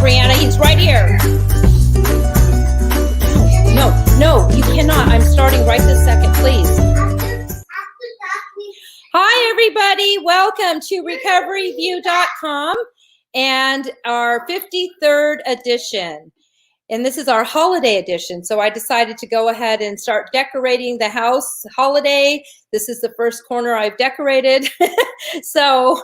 Brianna. He's right here. No, you cannot. I'm starting right this second, please. Hi, everybody. Welcome to Recoveryview.com and our 53rd edition. And this is our holiday edition. So I decided to go ahead and start decorating the house holiday. This is the first corner I've decorated. So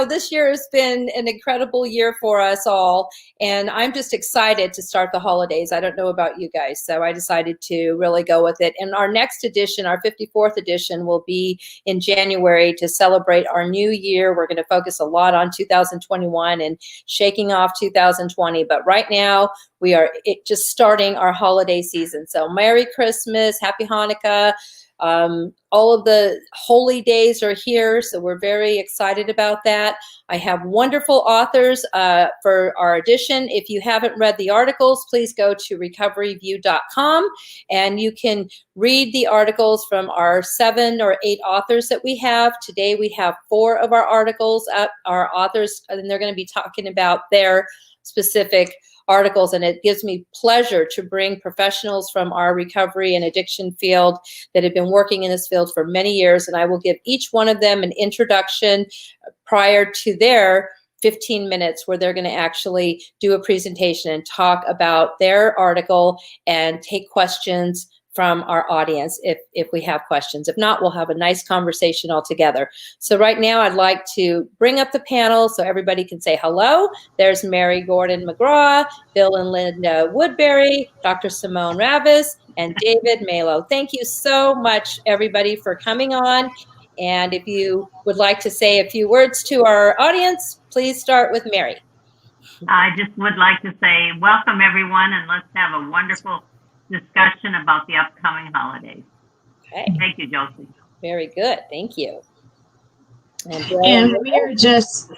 this year has been an incredible year for us all. And I'm just excited to start the holidays. I don't know about you guys. So I decided to really go with it. And our next edition, our 54th edition, will be in January to celebrate our new year. We're going to focus a lot on 2021 and shaking off 2020. But right now, we are just starting our holiday season. So Merry Christmas, Happy Hanukkah. All of the holy days are here, so we're very excited about that. I have wonderful authors for our edition. If you haven't read the articles, please go to recoveryview.com and you can read the articles from our 7 or 8 authors that we have. Today we have 4 of our articles up, our authors, and they're going to be talking about their specific articles, and it gives me pleasure to bring professionals from our recovery and addiction field that have been working in this field for many years, and I will give each one of them an introduction prior to their 15 minutes where they're going to actually do a presentation and talk about their article and take questions from our audience if we have questions. If not, we'll have a nice conversation all together. So right now I'd like to bring up the panel so everybody can say hello. There's Mary Gordon McGraw, Bill and Linda Woodbury, Dr. Simone Ravicz, and David Malow. Thank you so much, everybody, for coming on. And if you would like to say a few words to our audience, please start with Mary. I just would like to say welcome, everyone, and let's have a wonderful discussion about the upcoming holidays. Okay. Thank you, Josie. Very good. Thank you. And we're just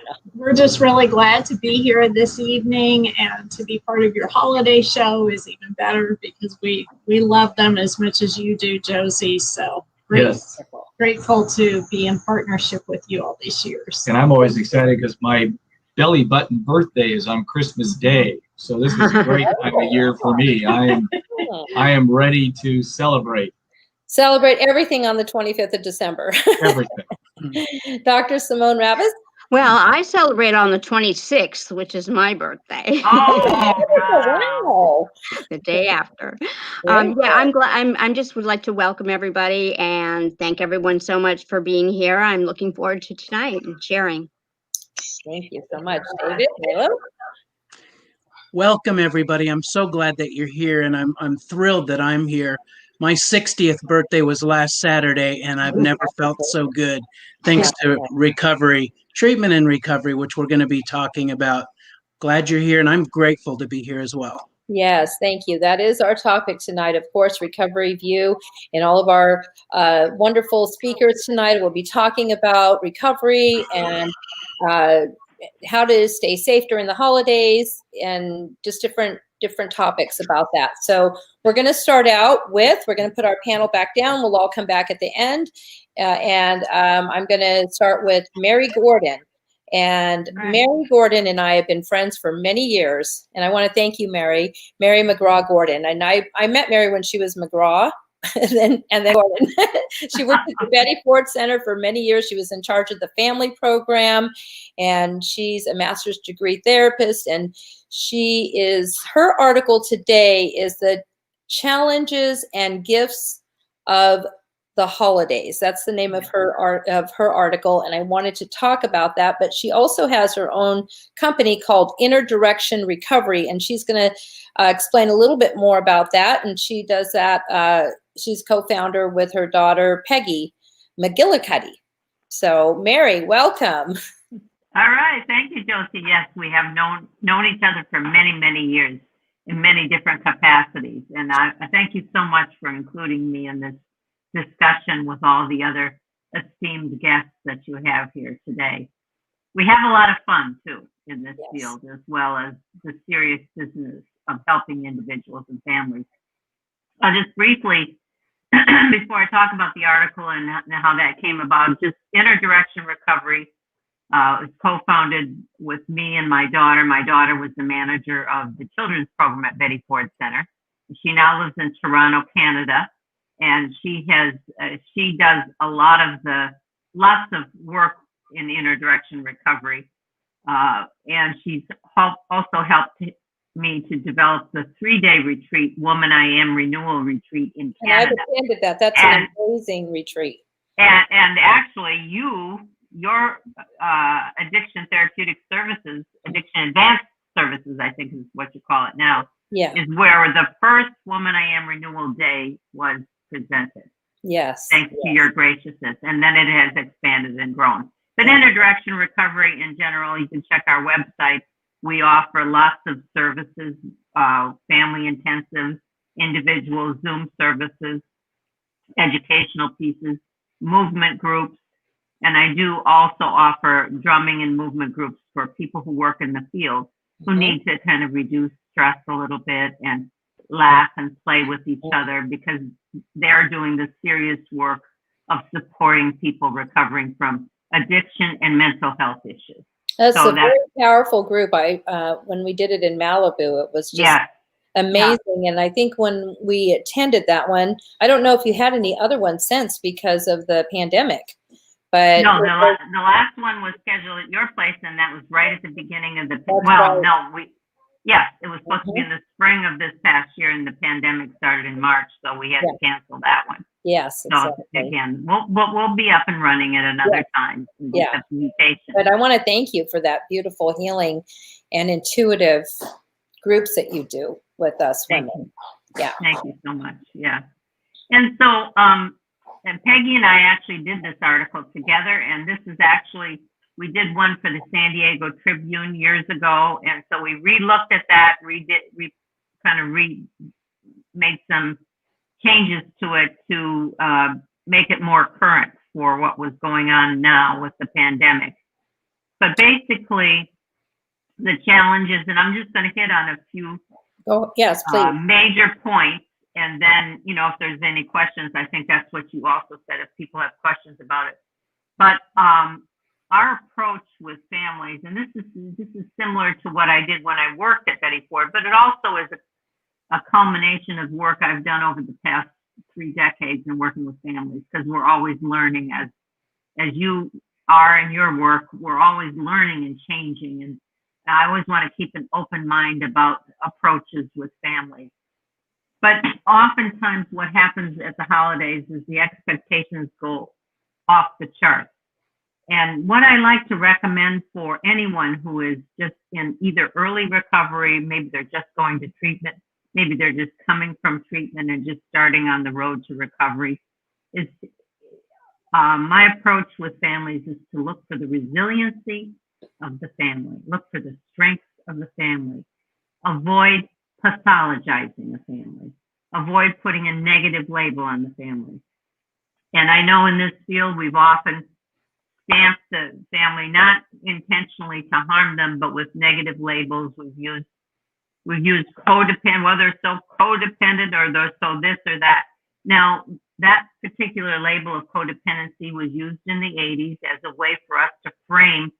really glad to be here this evening, and to be part of your holiday show is even better because we love them as much as you do, Josie. So grateful to be in partnership with you all these years. And I'm always excited because my belly button birthday is on Christmas Day. So this is a great time of year for me. I am ready to celebrate. Celebrate everything on the 25th of December. Everything. Dr. Simone Ravicz? Well, I celebrate on the 26th, which is my birthday. Oh, wow. The day after. I'm glad. I'm just would like to welcome everybody and thank everyone so much for being here. I'm looking forward to tonight and sharing. Thank you so much, David. Hello. Welcome, everybody. I'm so glad that you're here, and I'm thrilled that I'm here. My 60th birthday was last Saturday, and I've never felt so good, thanks to treatment and recovery, which we're going to be talking about. Glad you're here, and I'm grateful to be here as well. Yes, thank you. That is our topic tonight, of course, Recovery View, and all of our wonderful speakers tonight will be talking about recovery and how to stay safe during the holidays and just different topics about that. So we're going to start out with, we're going to put our panel back down. We'll all come back at the end. I'm going to start with Mary Gordon. And Mary Gordon and I have been friends for many years. And I want to thank you, Mary McGraw Gordon. And I met Mary when she was McGraw. and then Gordon. She worked at the Betty Ford Center for many years. She was in charge of the family program, and she's a master's degree therapist. And her article today is the challenges and gifts of the holidays. That's the name of her article, and I wanted to talk about that. But she also has her own company called Interdirection Recovery, and she's going to explain a little bit more about that. And she does that. She's co-founder with her daughter Peggy McGillicuddy. So, Mary, welcome. All right, thank you, Josie. Yes, we have known each other for many, many years in many different capacities, and I thank you so much for including me in this discussion with all the other esteemed guests that you have here today. We have a lot of fun too in this field, as well as the serious business of helping individuals and families. Just briefly, before I talk about the article and how that came about, just Interdirection Recovery It was co-founded with me and my daughter. My daughter was the manager of the children's program at Betty Ford Center. She now lives in Toronto, Canada, and she does lots of work in interdirection recovery. And she's also helped me to develop the 3-day retreat, Woman I Am Renewal Retreat in Canada. And I've attended that. That's an amazing retreat. And actually, your addiction therapeutic services, addiction advanced services, I think is what you call it now, is where the first Woman I Am Renewal Day was presented. Yes. Thanks to your graciousness. And then it has expanded and grown. But interdirection recovery in general, you can check our website. We offer lots of services, family intensives, individual Zoom services, educational pieces, movement groups. And I do also offer drumming and movement groups for people who work in the field who need to kind of reduce stress a little bit and laugh and play with each other, because they're doing the serious work of supporting people recovering from addiction and mental health issues. That's a very powerful group. When we did it in Malibu, it was just amazing. And I think when we attended that one, I don't know if you had any other ones since because of the pandemic. But no, the last one was scheduled at your place, and that was right at the beginning of the. It was supposed to be in the spring of this past year, and the pandemic started in March, so we had to cancel that one. Yes. So again, we'll be up and running at another time. But I want to thank you for that beautiful healing and intuitive groups that you do with us women. Yeah. Thank you so much. Yeah. And so, and Peggy and I actually did this article together, and this is actually, we did one for the San Diego Tribune years ago, and so we re-looked at that, made some changes to it to make it more current for what was going on now with the pandemic. But basically, the challenges, and I'm just going to hit on a few major points. And then, if there's any questions, I think that's what you also said, if people have questions about it. But our approach with families, and this is similar to what I did when I worked at Betty Ford, but it also is a culmination of work I've done over the past 3 decades in working with families, because we're always learning as you are in your work. We're always learning and changing. And I always want to keep an open mind about approaches with families. But oftentimes what happens at the holidays is the expectations go off the charts. And what I like to recommend for anyone who is just in either early recovery, maybe they're just going to treatment, maybe they're just coming from treatment and just starting on the road to recovery, is my approach with families is to look for the resiliency of the family, look for the strength of the family, avoid pathologizing a family, avoid putting a negative label on the family. And I know in this field, we've often stamped the family, not intentionally to harm them, but with negative labels. We've used codependent, whether it's so codependent or they're so this or that. Now, that particular label of codependency was used in the 80s as a way for us to frame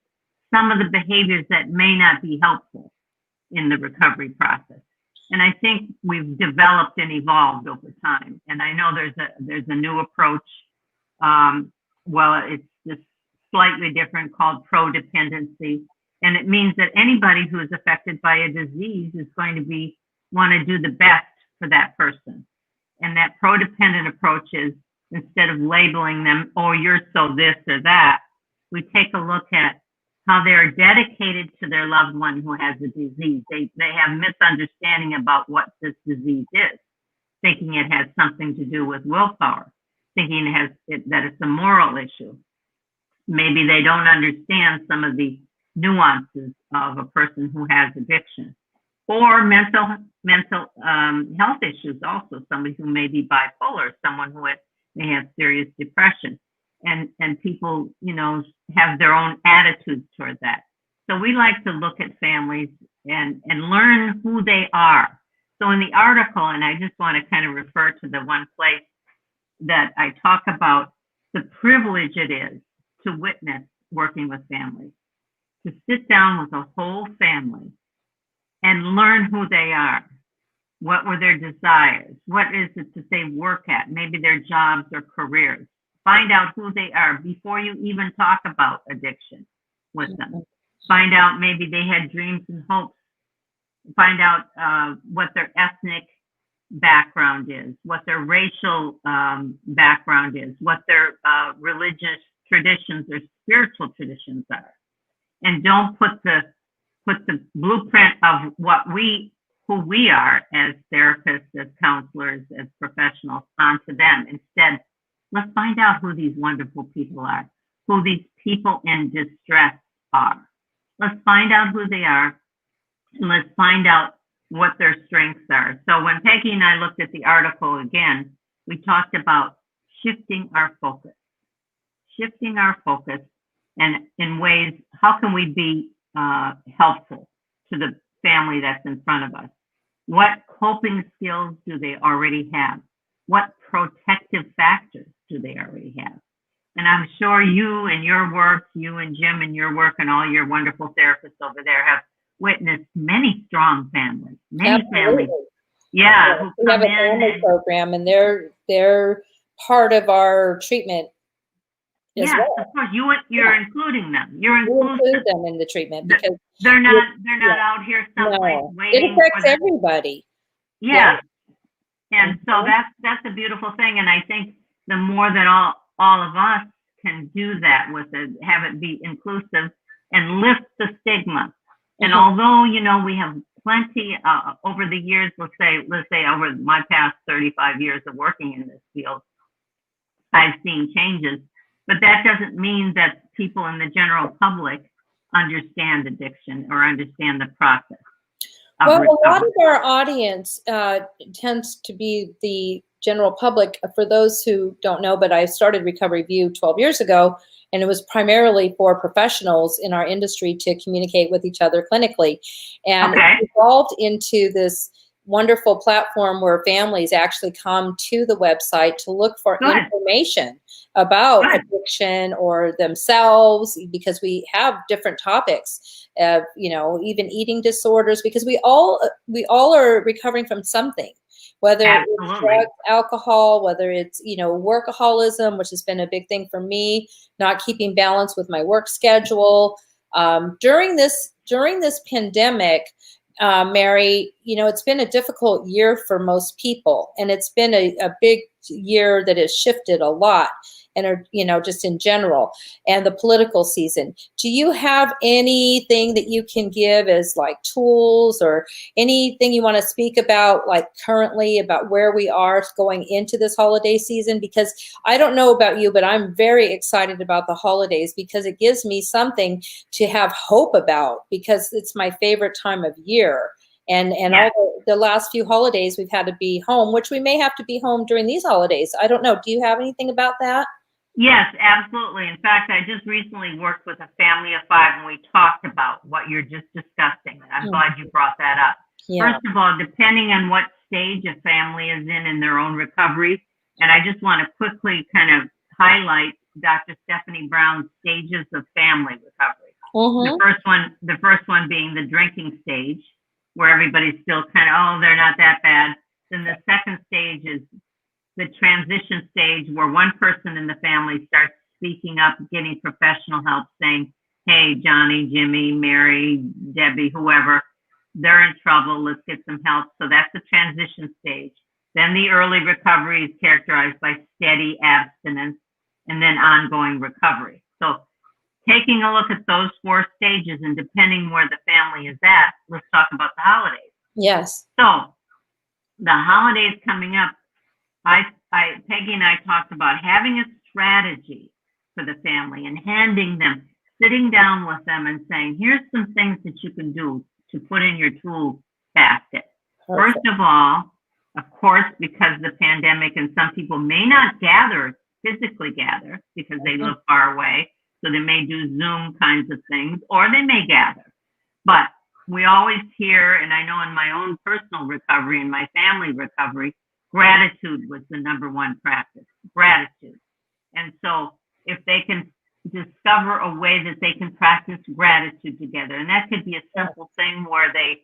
some of the behaviors that may not be helpful in the recovery process. And I think we've developed and evolved over time. And I know there's a new approach. It's just slightly different, called pro-dependency. And it means that anybody who is affected by a disease is going to want to do the best for that person. And that pro-dependent approach is, instead of labeling them, oh, you're so this or that, we take a look at how they're dedicated to their loved one who has a disease. They have misunderstanding about what this disease is, thinking it has something to do with willpower, thinking that it's a moral issue. Maybe they don't understand some of the nuances of a person who has addiction, or mental health issues also, somebody who may be bipolar, someone who may have serious depression. And people, have their own attitudes toward that. So we like to look at families and learn who they are. So in the article, and I just want to kind of refer to the one place that I talk about the privilege it is to witness working with families, to sit down with a whole family and learn who they are. What were their desires? What is it that they work at? Maybe their jobs or careers. Find out who they are before you even talk about addiction with them. Find out maybe they had dreams and hopes. Find out what their ethnic background is, what their racial background is, what their religious traditions or spiritual traditions are. And don't put the blueprint of who we are as therapists, as counselors, as professionals onto them. Instead, let's find out who these wonderful people are, who these people in distress are. Let's find out who they are, and let's find out what their strengths are. So when Peggy and I looked at the article again, we talked about shifting our focus and in ways, how can we be helpful to the family that's in front of us? What coping skills do they already have? What protective factors do they already have? And I'm sure you and your work, you and Jim and your work and all your wonderful therapists over there have witnessed many strong families, many families. Yeah, who we have come a family in program, and they're part of our treatment as yes, well. of course, you're including them. You're We include inclusive. them in the treatment because They're not yeah. out here someplace no, it waiting affects for the, everybody. yeah. And so Mhm. that's a beautiful thing. And I think the more that all of us can do that with it, have it be inclusive and lift the stigma. And Mhm. although, you know, we have plenty over the years, let's say over my past 35 years of working in this field, I've seen changes, but that doesn't mean that people in the general public understand addiction or understand the process. Well, a lot of our audience tends to be the general public. For those who don't know, but I started Recoveryview 12 years ago, and it was primarily for professionals in our industry to communicate with each other clinically. And it evolved into this wonderful platform where families actually come to the website to look for information about addiction or themselves, because we have different topics, you know, even eating disorders, because we all are recovering from something, whether it's drugs, alcohol, whether it's, you know, workaholism, which has been a big thing for me, not keeping balance with my work schedule. During this pandemic, Mary, you know, it's been a difficult year for most people, and it's been a big year that has shifted a lot, and, you know, just in general, and the political season. Do you have anything that you can give as like tools or anything you want to speak about, like currently, about where we are going into this holiday season? Because I don't know about you, but I'm very excited about the holidays because it gives me something to have hope about, because it's my favorite time of year. And all the last few holidays we've had to be home, which we may have to be home during these holidays. I don't know. Do you have anything about that? Yes, absolutely. In fact, I just recently worked with a family of 5, and we talked about what you're just discussing. And I'm glad you brought that up. Yeah. First of all, depending on what stage a family is in their own recovery, and I just want to quickly kind of highlight Dr. Stephanie Brown's stages of family recovery. Mm-hmm. The first one being the drinking stage, where everybody's still kind of, oh, they're not that bad. Then the second stage is the transition stage, where one person in the family starts speaking up, getting professional help, saying, hey, Johnny, Jimmy, Mary, Debbie, whoever, they're in trouble, let's get some help. So that's the transition stage. Then the early recovery is characterized by steady abstinence and then ongoing recovery. So taking a look at those 4 stages, and depending where the family is at, let's talk about the holidays. Yes. So the holidays coming up, Peggy and I talked about having a strategy for the family and handing them, sitting down with them and saying, here's some things that you can do to put in your tool basket. First of all, of course, because of the pandemic and some people may not physically gather because they live far away, so they may do Zoom kinds of things, or they may gather. But we always hear, and I know in my own personal recovery and my family recovery, gratitude was the #1 practice, gratitude. And so if they can discover a way that they can practice gratitude together. And that could be a simple thing where they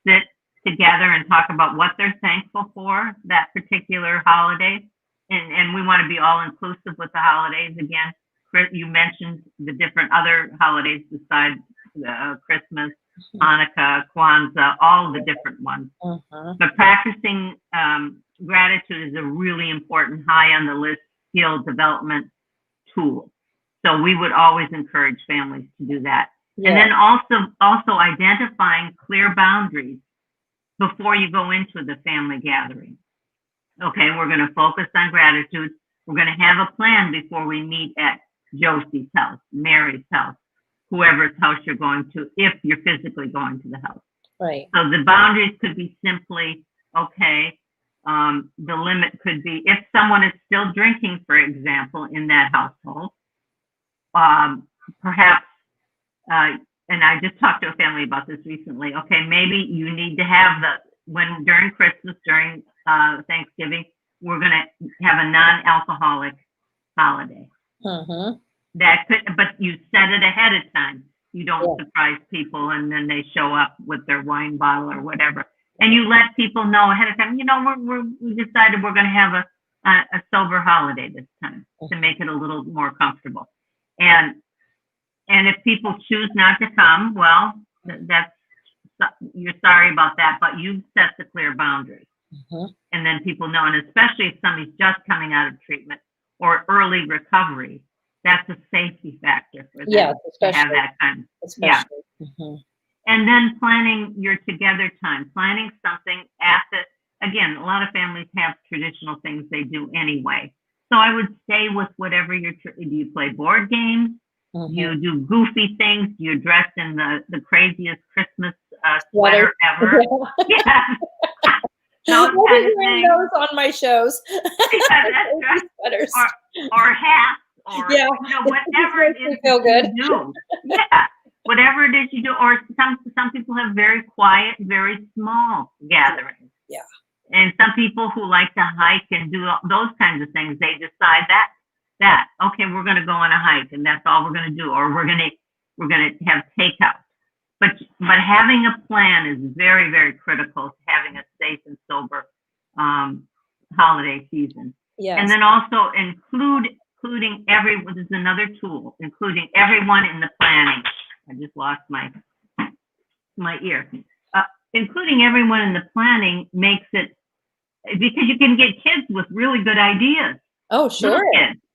sit together and talk about what they're thankful for that particular holiday. And we want to be all inclusive with the holidays. Again, you mentioned the different other holidays besides Christmas, Hanukkah, Kwanzaa, all the different ones. But practicing gratitude is a really important, high on the list skill development tool. So we would always encourage families to do that. And then also identifying clear boundaries before you go into the family gathering. Okay, we're going to focus on gratitude. We're going to have a plan before we meet at Josie's house, Mary's house, whoever's house you're going to, if you're physically going to the house. Right. So the boundaries could be simply, okay, the limit could be if someone is still drinking, for example, in that household, perhaps, and I just talked to a family about this recently. Okay, maybe you need to have during Christmas, during Thanksgiving, we're going to have a non-alcoholic holiday. That could, but you set it ahead of time. You don't surprise people and then they show up with their wine bottle or whatever. And you let people know ahead of time, we decided we're going to have a sober holiday this time to make it a little more comfortable. And if people choose not to come, well, you're sorry about that, but you set the clear boundaries. And then people know, and especially if somebody's just coming out of treatment or early recovery, that's a safety factor for them to have that time. And then planning your together time, planning something again, a lot of families have traditional things they do anyway. So I would stay with whatever do you play board games? You do goofy things? You dress in the craziest Christmas sweater ever? Those on my shows. That's right. Or hats, or whatever it is you do. Whatever it is you do. Or some people have very quiet, very small gatherings. And some people who like to hike and do those kinds of things, they decide that okay, we're going to go on a hike and that's all we're going to do, or we're going to have takeout. But having a plan is very, very critical to having a safe and sober holiday season. And then also including this is another tool, including everyone in the planning. I just lost my ear. Including everyone in the planning makes it, because you can get kids with really good ideas. Oh, sure.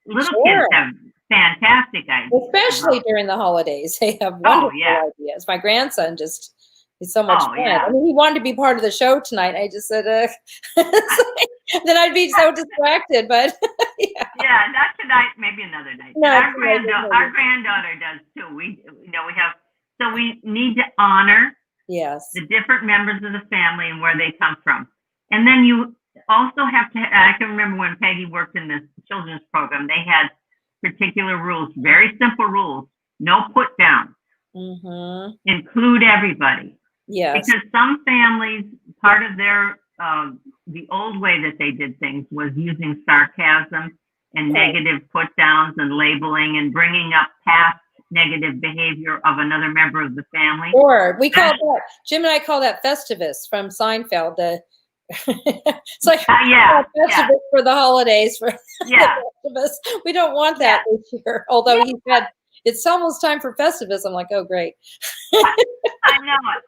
Little kids have fantastic ideas. Especially during the holidays. They have wonderful ideas. My grandson he's so much fun. I mean, he wanted to be part of the show tonight. I just said, then I'd be so distracted, but not tonight, maybe another night. No, our granddaughter does too. We need to honor the different members of the family and where they come from. And then you also have to, I can remember when Peggy worked in the children's program, they had particular rules, very simple rules, no put down, include everybody. Because some families, part of their, the old way that they did things was using sarcasm and negative put downs and labeling and bringing up past negative behavior of another member of the family. Or we call that, Jim and I call that Festivus from Seinfeld. It's like Festivus for the holidays. Festivus. We don't want that this year. Although he said it's almost time for Festivus. I'm like, oh, great. I know it.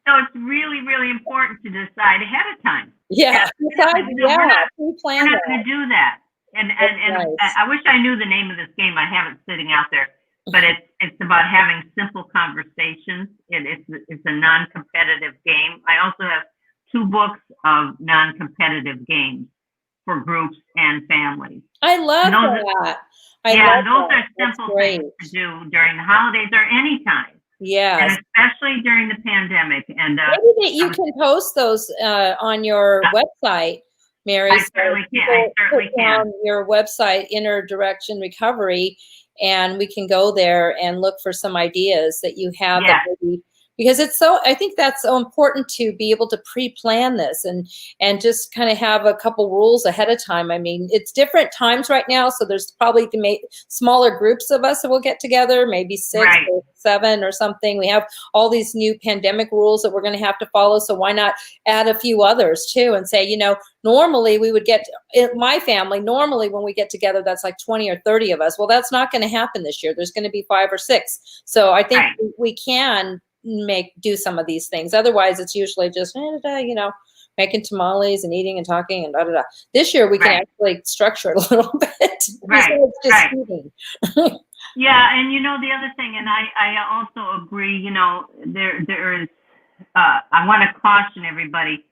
So it's really, really important to decide ahead of time. We're not going to do that. And I wish I knew the name of this game. I have it sitting out there. But it's about having simple conversations. It's a non-competitive game. I also have 2 books of non-competitive games for groups and families. I love that. Those are simple things to do during the holidays or anytime. And especially during the pandemic. And maybe that you can post those on your website, Mary. I certainly can. On your website, Inner Direction Recovery, and we can go there and look for some ideas that you have that maybe because I think that's so important to be able to pre-plan this and just kind of have a couple rules ahead of time. I mean, it's different times right now, so there's probably smaller groups of us that will get together, maybe 6 Right. or 7 or something. We have all these new pandemic rules that we're going to have to follow, so why not add a few others too and say, normally we would get, my family, normally when we get together, that's like 20 or 30 of us. Well, that's not going to happen this year. There's going to be 5 or 6. So I think Right. we can do some of these things. Otherwise, it's usually just, making tamales and eating and talking and da-da-da. This year, we can Right. actually structure it a little bit. Right, It's just right. eating. Yeah, and the other thing, and I also agree, there is, I want to caution everybody,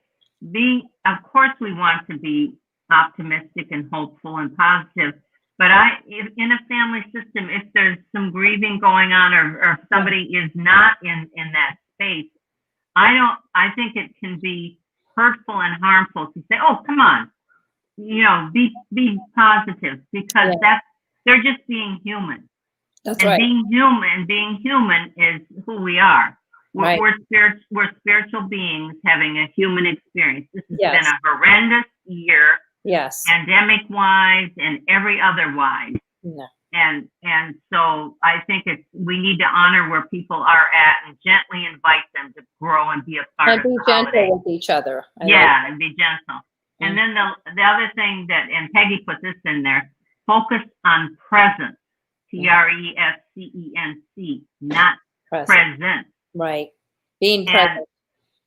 of course we want to be optimistic and hopeful and positive, but if in a family system, if there's some grieving going on or if somebody is not in that space, I think it can be hurtful and harmful to say, oh, come on, be positive, because they're just being human. That's And right. being human is who we are. Right. We're spiritual beings having a human experience. This has Yes. been a horrendous year, Yes. pandemic-wise and every other wise. No. And so I think we need to honor where people are at and gently invite them to grow and be a part And of be the holiday. gentle with each other. And be gentle. And then the other thing and Peggy put this in there, focus on presence. PRESCENC, not present. Right. Being present.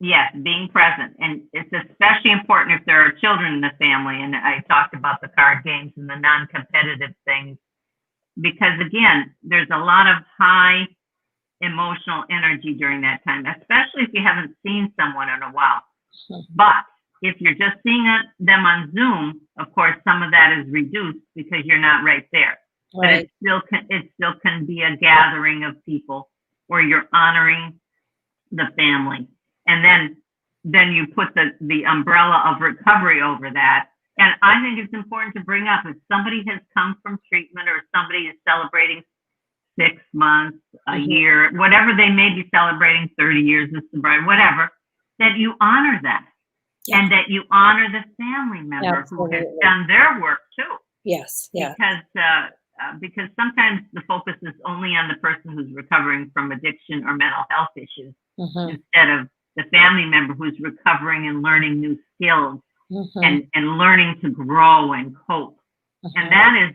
Yes, being present. And it's especially important if there are children in the family. And I talked about the card games and the non-competitive things. Because again, there's a lot of high emotional energy during that time, especially if you haven't seen someone in a while. But if you're just seeing them on Zoom, of course, some of that is reduced because you're not right there. Right. But it still can be a gathering of people where you're honoring the family. And then you put the umbrella of recovery over that. And I think it's important to bring up, if somebody has come from treatment or somebody is celebrating 6 months, a year, whatever they may be celebrating, 30 years of sobriety, whatever, that you honor that. Yeah. And that you honor the family member Absolutely. who has done their work too. Yes. Yeah. Because sometimes the focus is only on the person who's recovering from addiction or mental health issues instead of the family member who's recovering and learning new skills and learning to grow and cope. And that is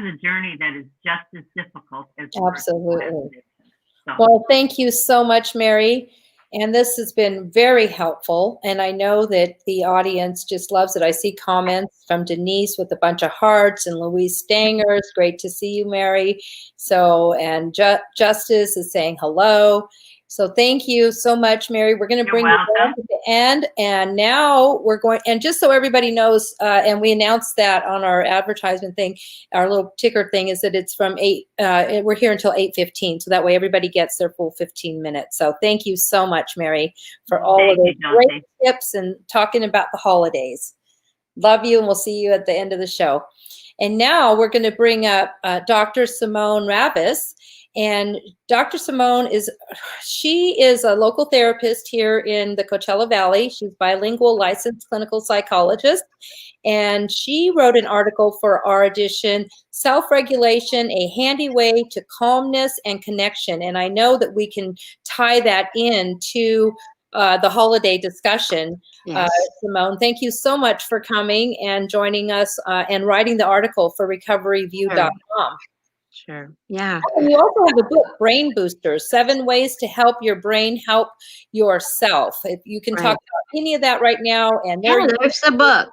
a journey that is just as difficult as absolutely. So. Well, thank you so much, Mary. And this has been very helpful. And I know that the audience just loves it. I see comments from Denise with a bunch of hearts and Louise Stanger. It's great to see you, Mary. So, and Justice is saying hello. So thank you so much, Mary. We're going to bring you down to the end. And now we're going, and just so everybody knows, and we announced that on our advertisement thing, our little ticker thing is that it's from 8, we're here until 8:15. So that way everybody gets their full 15 minutes. So thank you so much, Mary, for all of those great tips and talking about the holidays. Love you, and we'll see you at the end of the show. And now we're going to bring up Dr. Simone Ravicz. And Dr. Simone is a local therapist here in the Coachella Valley. She's bilingual licensed clinical psychologist. And she wrote an article for our edition, Self-Regulation, a Handy Way to Calmness and Connection. And I know that we can tie that into the holiday discussion. Yes. Simone, thank you so much for coming and joining us and writing the article for Recoveryview.com. Sure. Yeah. And you also have a book, Brain Boosters, 7 Ways to Help Your Brain Help Yourself. If you can talk about any of that right now. And there's the book.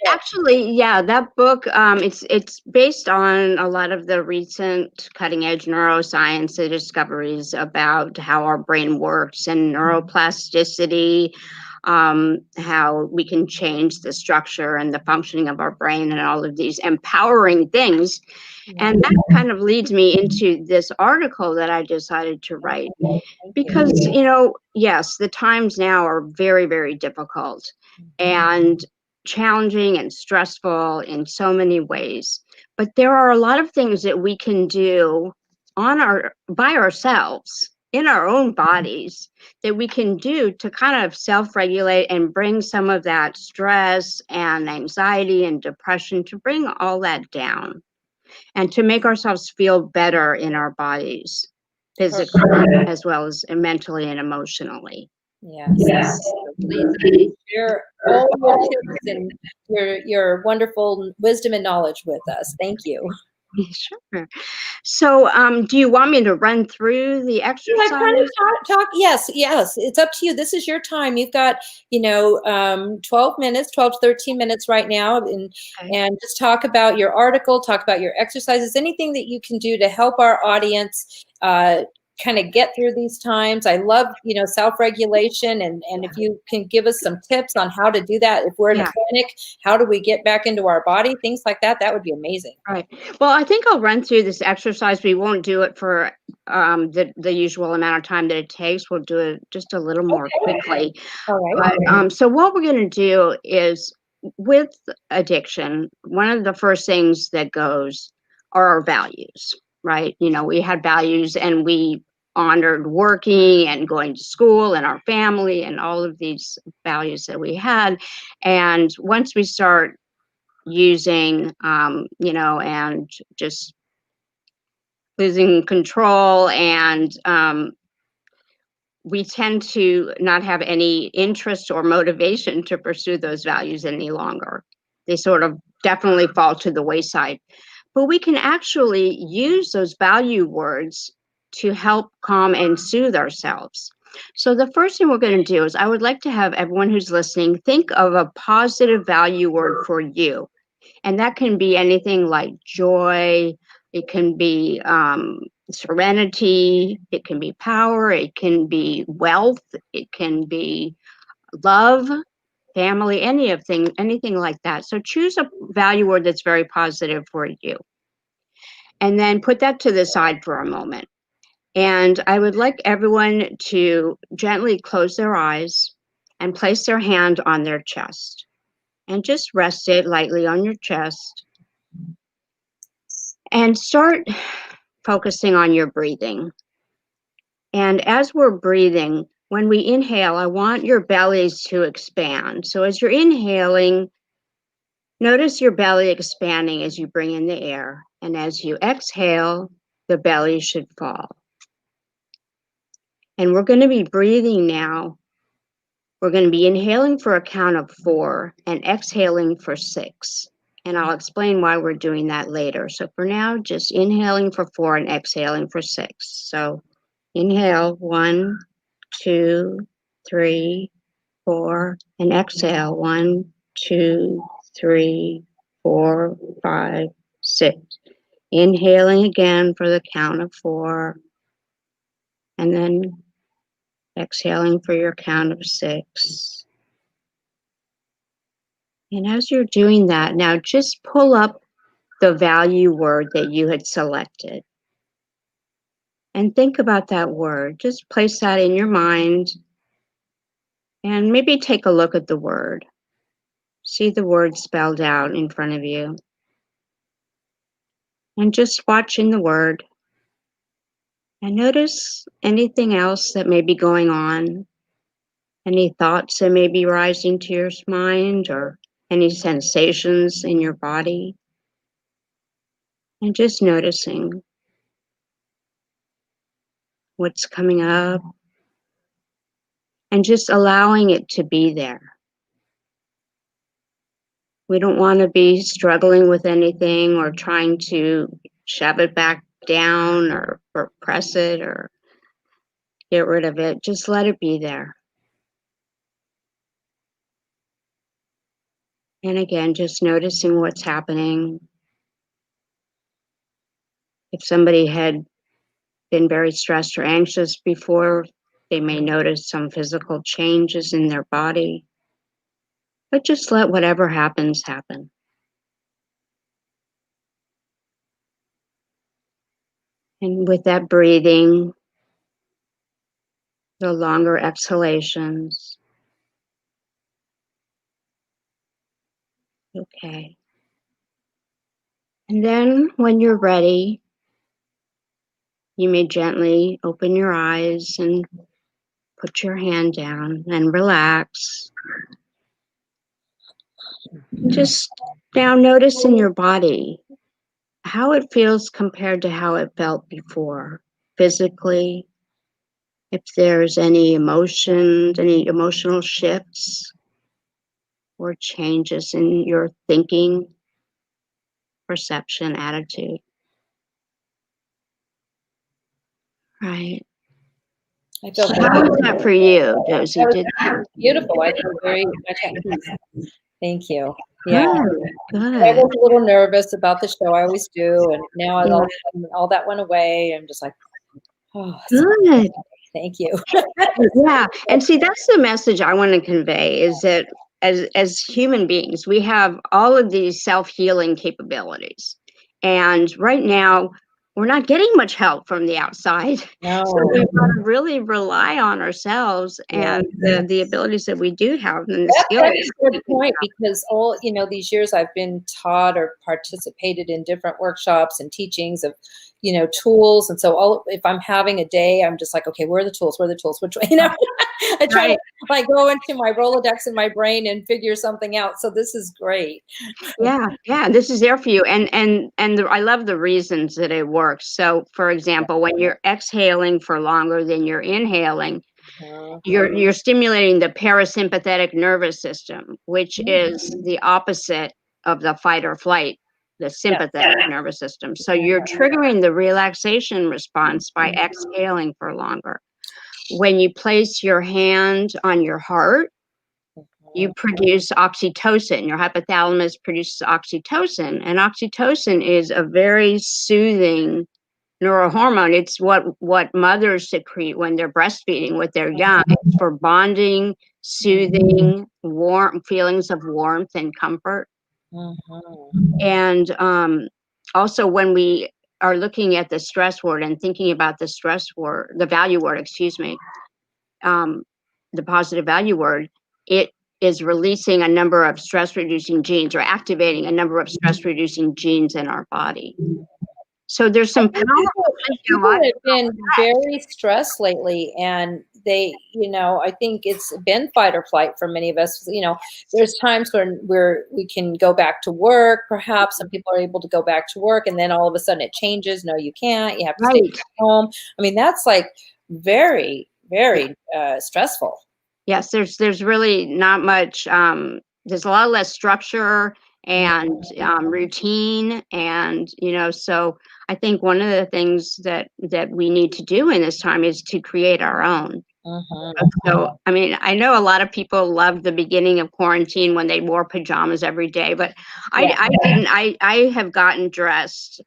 Actually, yeah, that book, it's based on a lot of the recent cutting edge neuroscience discoveries about how our brain works and neuroplasticity, how we can change the structure and the functioning of our brain and all of these empowering things. And that kind of leads me into this article that I decided to write because, yes, the times now are very, very difficult and challenging and stressful in so many ways. But there are a lot of things that we can do by ourselves in our own bodies that we can do to kind of self-regulate and bring some of that stress and anxiety and depression, to bring all that down and to make ourselves feel better in our bodies, physically as well as mentally and emotionally. Yes. So please share all your tips and your wonderful wisdom and knowledge with us. Thank you. Sure. So, do you want me to run through the exercise? Yeah, kind of talk. Yes. It's up to you. This is your time. You've got, 12 minutes, 12 to 13 minutes right now, and just talk about your article, talk about your exercises, anything that you can do to help our audience kind of get through these times. I love, self-regulation, and if you can give us some tips on how to do that, if we're in a clinic, how do we get back into our body, things like that, that would be amazing. Right. Well, I think I'll run through this exercise. We won't do it for the usual amount of time that it takes. We'll do it just a little more quickly. All right. But, so what we're going to do is, with addiction, one of the first things that goes are our values, right? We had values, and we honored working and going to school and our family and all of these values that we had. And once we start using, and just losing control, and we tend to not have any interest or motivation to pursue those values any longer. They sort of definitely fall to the wayside. But we can actually use those value words to help calm and soothe ourselves. So the first thing we're going to do is, I would like to have everyone who's listening think of a positive value word for you. And that can be anything like joy, it can be serenity, it can be power, it can be wealth, it can be love, family, anything like that. So choose a value word that's very positive for you. And then put that to the side for a moment. And I would like everyone to gently close their eyes and place their hand on their chest. And just rest it lightly on your chest. And start focusing on your breathing. And as we're breathing, when we inhale, I want your bellies to expand. So as you're inhaling, notice your belly expanding as you bring in the air. And as you exhale, the belly should fall. And we're going to be breathing now. We're going to be inhaling for a count of 4 and exhaling for 6. And I'll explain why we're doing that later. So for now, just inhaling for 4 and exhaling for 6. So inhale 1, 2, 3, 4, and exhale 1, 2, 3, 4, 5, 6. Inhaling again for the count of 4, and then exhaling for your count of 6. And as you're doing that, now just pull up the value word that you had selected. And think about that word. Just place that in your mind. And maybe take a look at the word. See the word spelled out in front of you. And just watching the word. And notice anything else that may be going on. Any thoughts that may be rising to your mind, or any sensations in your body. And just noticing what's coming up. And just allowing it to be there. We don't want to be struggling with anything or trying to shove it back down or press it or get rid of it. Just let it be there. And again, just noticing what's happening. If somebody had been very stressed or anxious before, they may notice some physical changes in their body. But just let whatever happens happen. And with that breathing, the longer exhalations. Okay. And then when you're ready, you may gently open your eyes and put your hand down and relax. Just now notice in your body how it feels compared to how it felt before, physically, if there's any emotions, any emotional shifts or changes in your thinking, perception, attitude. Right. I feel How was that for you, Josie? that was beautiful. I feel very much at peace. Thank you. Yeah. Good. I was a little nervous about the show. I always do. And now all that went away. I'm just like, oh, Good. thank you. Yeah. And see, that's the message I want to convey, is that as human beings, we have all of these self-healing capabilities. And right now, we're not getting much help from the outside. No. So we've got to really rely on ourselves and the abilities that we do have and the skills. That's a good point, because all, these years I've been taught or participated in different workshops and teachings of, tools. And so if I'm having a day, I'm just like, okay, where are the tools? Where are the tools? Which way, I try to go into my Rolodex in my brain and figure something out. So this is great. Yeah, this is there for you. And I love the reasons that it works. So for example, when you're exhaling for longer than you're inhaling, you're stimulating the parasympathetic nervous system, which is the opposite of the fight or flight, the sympathetic nervous system. So you're triggering the relaxation response by exhaling for longer. When you place your hand on your heart, you produce oxytocin. Your hypothalamus produces oxytocin, and oxytocin is a very soothing neurohormone. It's what mothers secrete when they're breastfeeding with their young. It's for bonding, soothing, warm feelings of warmth and comfort. And also, when we are looking at the stress word and thinking about the stress word, the value word, the positive value word, it is releasing a number of stress-reducing genes, or activating a number of stress-reducing genes in our body. So there's some people have been very stressed lately, and they, I think it's been fight or flight for many of us. There's times when we can go back to work, perhaps some people are able to go back to work, and then all of a sudden it changes. No, you can't. You have to stay at home. I mean, that's like very, very stressful. Yes, there's really not much. There's a lot less structure and routine, and so I think one of the things that we need to do in this time is to create our own. So I mean, I know a lot of people loved the beginning of quarantine when they wore pajamas every day, but I didn't. I have gotten dressed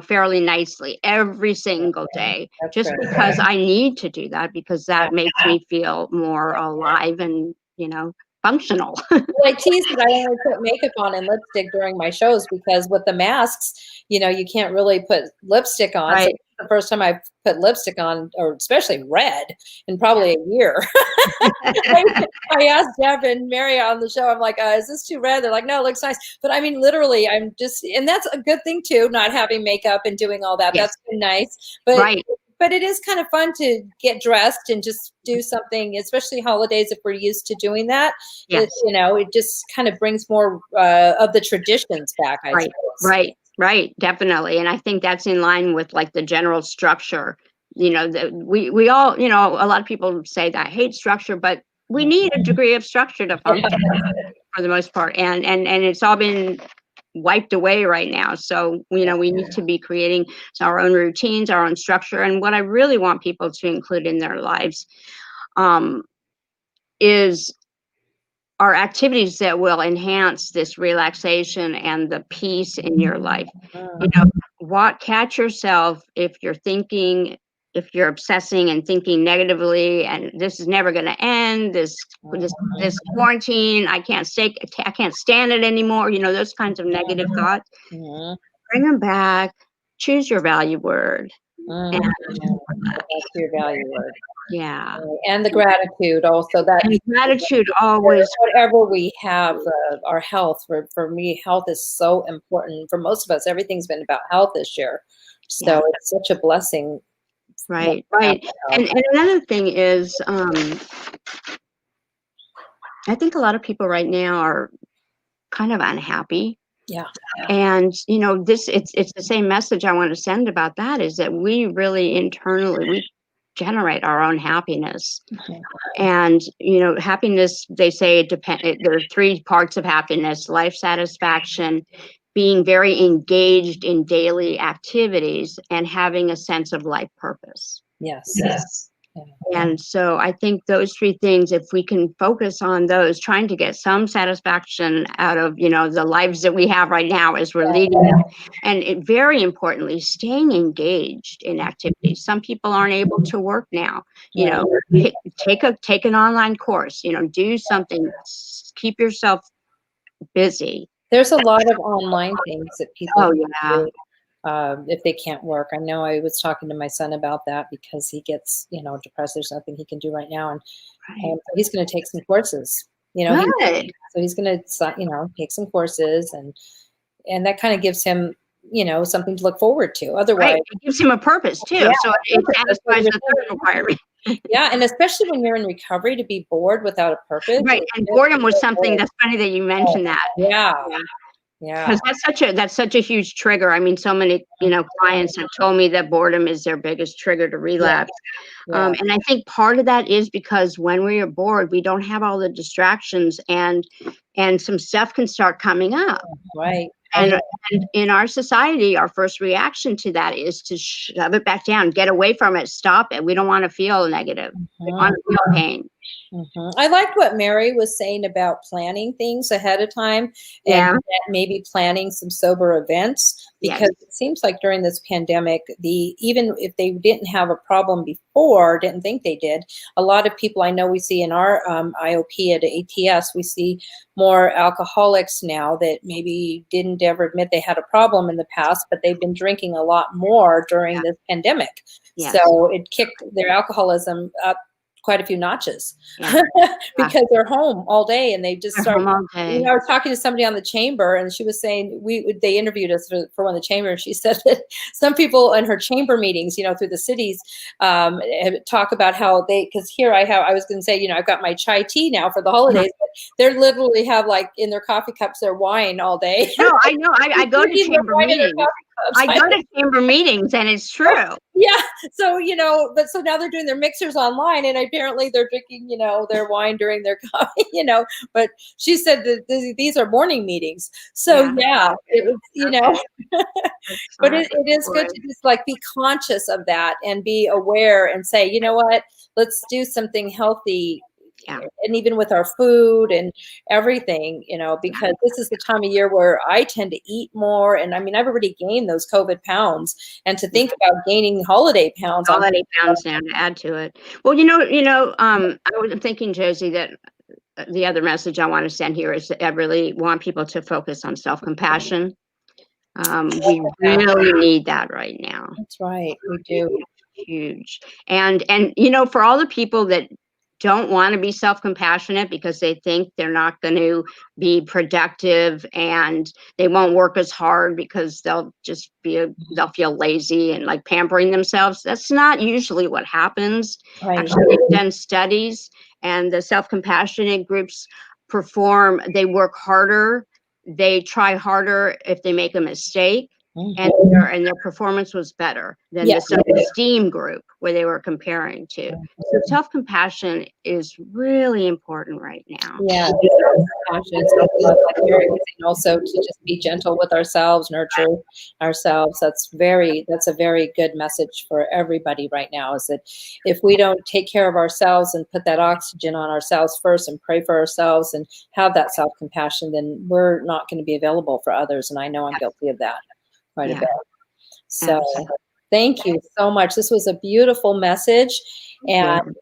fairly nicely every single day, just because I need to do that, because that makes me feel more alive and functional. I tease that I only put makeup on and lipstick during my shows, because with the masks, you can't really put lipstick on. Right. So the first time I put lipstick on, or especially red, in probably a year. I asked Deb and Mary on the show, I'm like, is this too red? They're like, no, it looks nice. But I mean, literally, I'm just, and that's a good thing too, not having makeup and doing all that. Yes. That's been nice. But it is kind of fun to get dressed and just do something, especially holidays, if we're used to doing that. Yes. It just kind of brings more of the traditions back, I suppose. Right, definitely. And I think that's in line with like the general structure. We all, a lot of people say that I hate structure, but we need a degree of structure to function for the most part. And it's all been wiped away right now. So, we need to be creating our own routines, our own structure. And what I really want people to include in their lives is are activities that will enhance this relaxation and the peace in your life. Catch yourself if you're thinking, if you're obsessing and thinking negatively, and this is never going to end, this quarantine, I can't stand it anymore. Those kinds of negative thoughts. Bring them back. Choose your value word. That's your value word. Yeah. And the gratitude also. And gratitude always. Whatever we have, our health. For me, health is so important. For most of us, everything's been about health this year. So it's such a blessing. Right. And another thing is, I think a lot of people right now are kind of unhappy. Yeah. And, you know, it's the same message I want to send about that, is that we really internally, we generate our own happiness. And, you know, happiness, they say there are 3 parts of happiness: life satisfaction, being very engaged in daily activities, and having a sense of life purpose. Yes. And so I think those 3 things, if we can focus on those, trying to get some satisfaction out of, you know, the lives that we have right now as we're leading them, and very importantly, staying engaged in activities. Some people aren't able to work now, you know, take an online course, you know, do something, keep yourself busy. There's a lot of online things that people do. If they can't work. I know I was talking to my son about that, because he gets, you know, depressed. There's nothing he can do right now. And so he's going to take some courses, you know, so he's going to, you know, take some courses, and that kind of gives him, you know, something to look forward to. Otherwise, it gives him a purpose too. So it satisfies the third requirement. Yeah, and especially when you're in recovery, to be bored without a purpose. Right, and boredom was something, that's funny that you mentioned that. Yeah. Because that's such a huge trigger. I mean, so many, you know, clients have told me that boredom is their biggest trigger to relapse. And I think part of that is because when we are bored, we don't have all the distractions, and some stuff can start coming up. Right. And in our society, our first reaction to that is to shove it back down, get away from it, stop it. We don't want to feel negative. We want to feel pain. I liked what Mary was saying about planning things ahead of time, and maybe planning some sober events, because it seems like during this pandemic, even if they didn't have a problem before, didn't think they did, a lot of people I know we see in our IOP at ATS, we see more alcoholics now that maybe didn't ever admit they had a problem in the past, but they've been drinking a lot more during this pandemic. So it kicked their alcoholism up quite a few notches because they're home all day, and they just start. You know, I was talking to somebody on the chamber, and she was saying they interviewed us for one of the chamber, and she said that some people in her chamber meetings, you know, through the cities, talk about how because here I was going to say, you know, I've got my chai tea now for the holidays, but they literally have like in their coffee cups their wine all day. No, I know. I go to chamber meetings. I go to chamber meetings, and it's true. Yeah. So, you know, so now they're doing their mixers online, and apparently they're drinking, you know, their wine during their coffee, you know, but she said that these are morning meetings. So it was, you know, but it is good to just like be conscious of that and be aware and say, you know what, let's do something healthy. And even with our food and everything, you know, because this is the time of year where I tend to eat more. And I mean, I've already gained those COVID pounds, and to think about gaining holiday pounds now to add to it. Well, I was thinking, Josie, that the other message I want to send here is that I really want people to focus on self-compassion. We really need that right now. That's right. We do. Huge. And, you know, for all the people that don't want to be self-compassionate because they think they're not going to be productive and they won't work as hard because they'll feel lazy and like pampering themselves. That's not usually what happens. Actually, they've done studies, and the self-compassionate groups they work harder, they try harder if they make a mistake, and their performance was better than the self-esteem group where they were comparing to. So self-compassion is really important right now. Yeah, and also to just be gentle with ourselves, nurture ourselves. That's a very good message for everybody right now, is that if we don't take care of ourselves and put that oxygen on ourselves first and pray for ourselves and have that self-compassion, then we're not going to be available for others. And I know I'm guilty of that quite a bit. So thank you so much. This was a beautiful message, and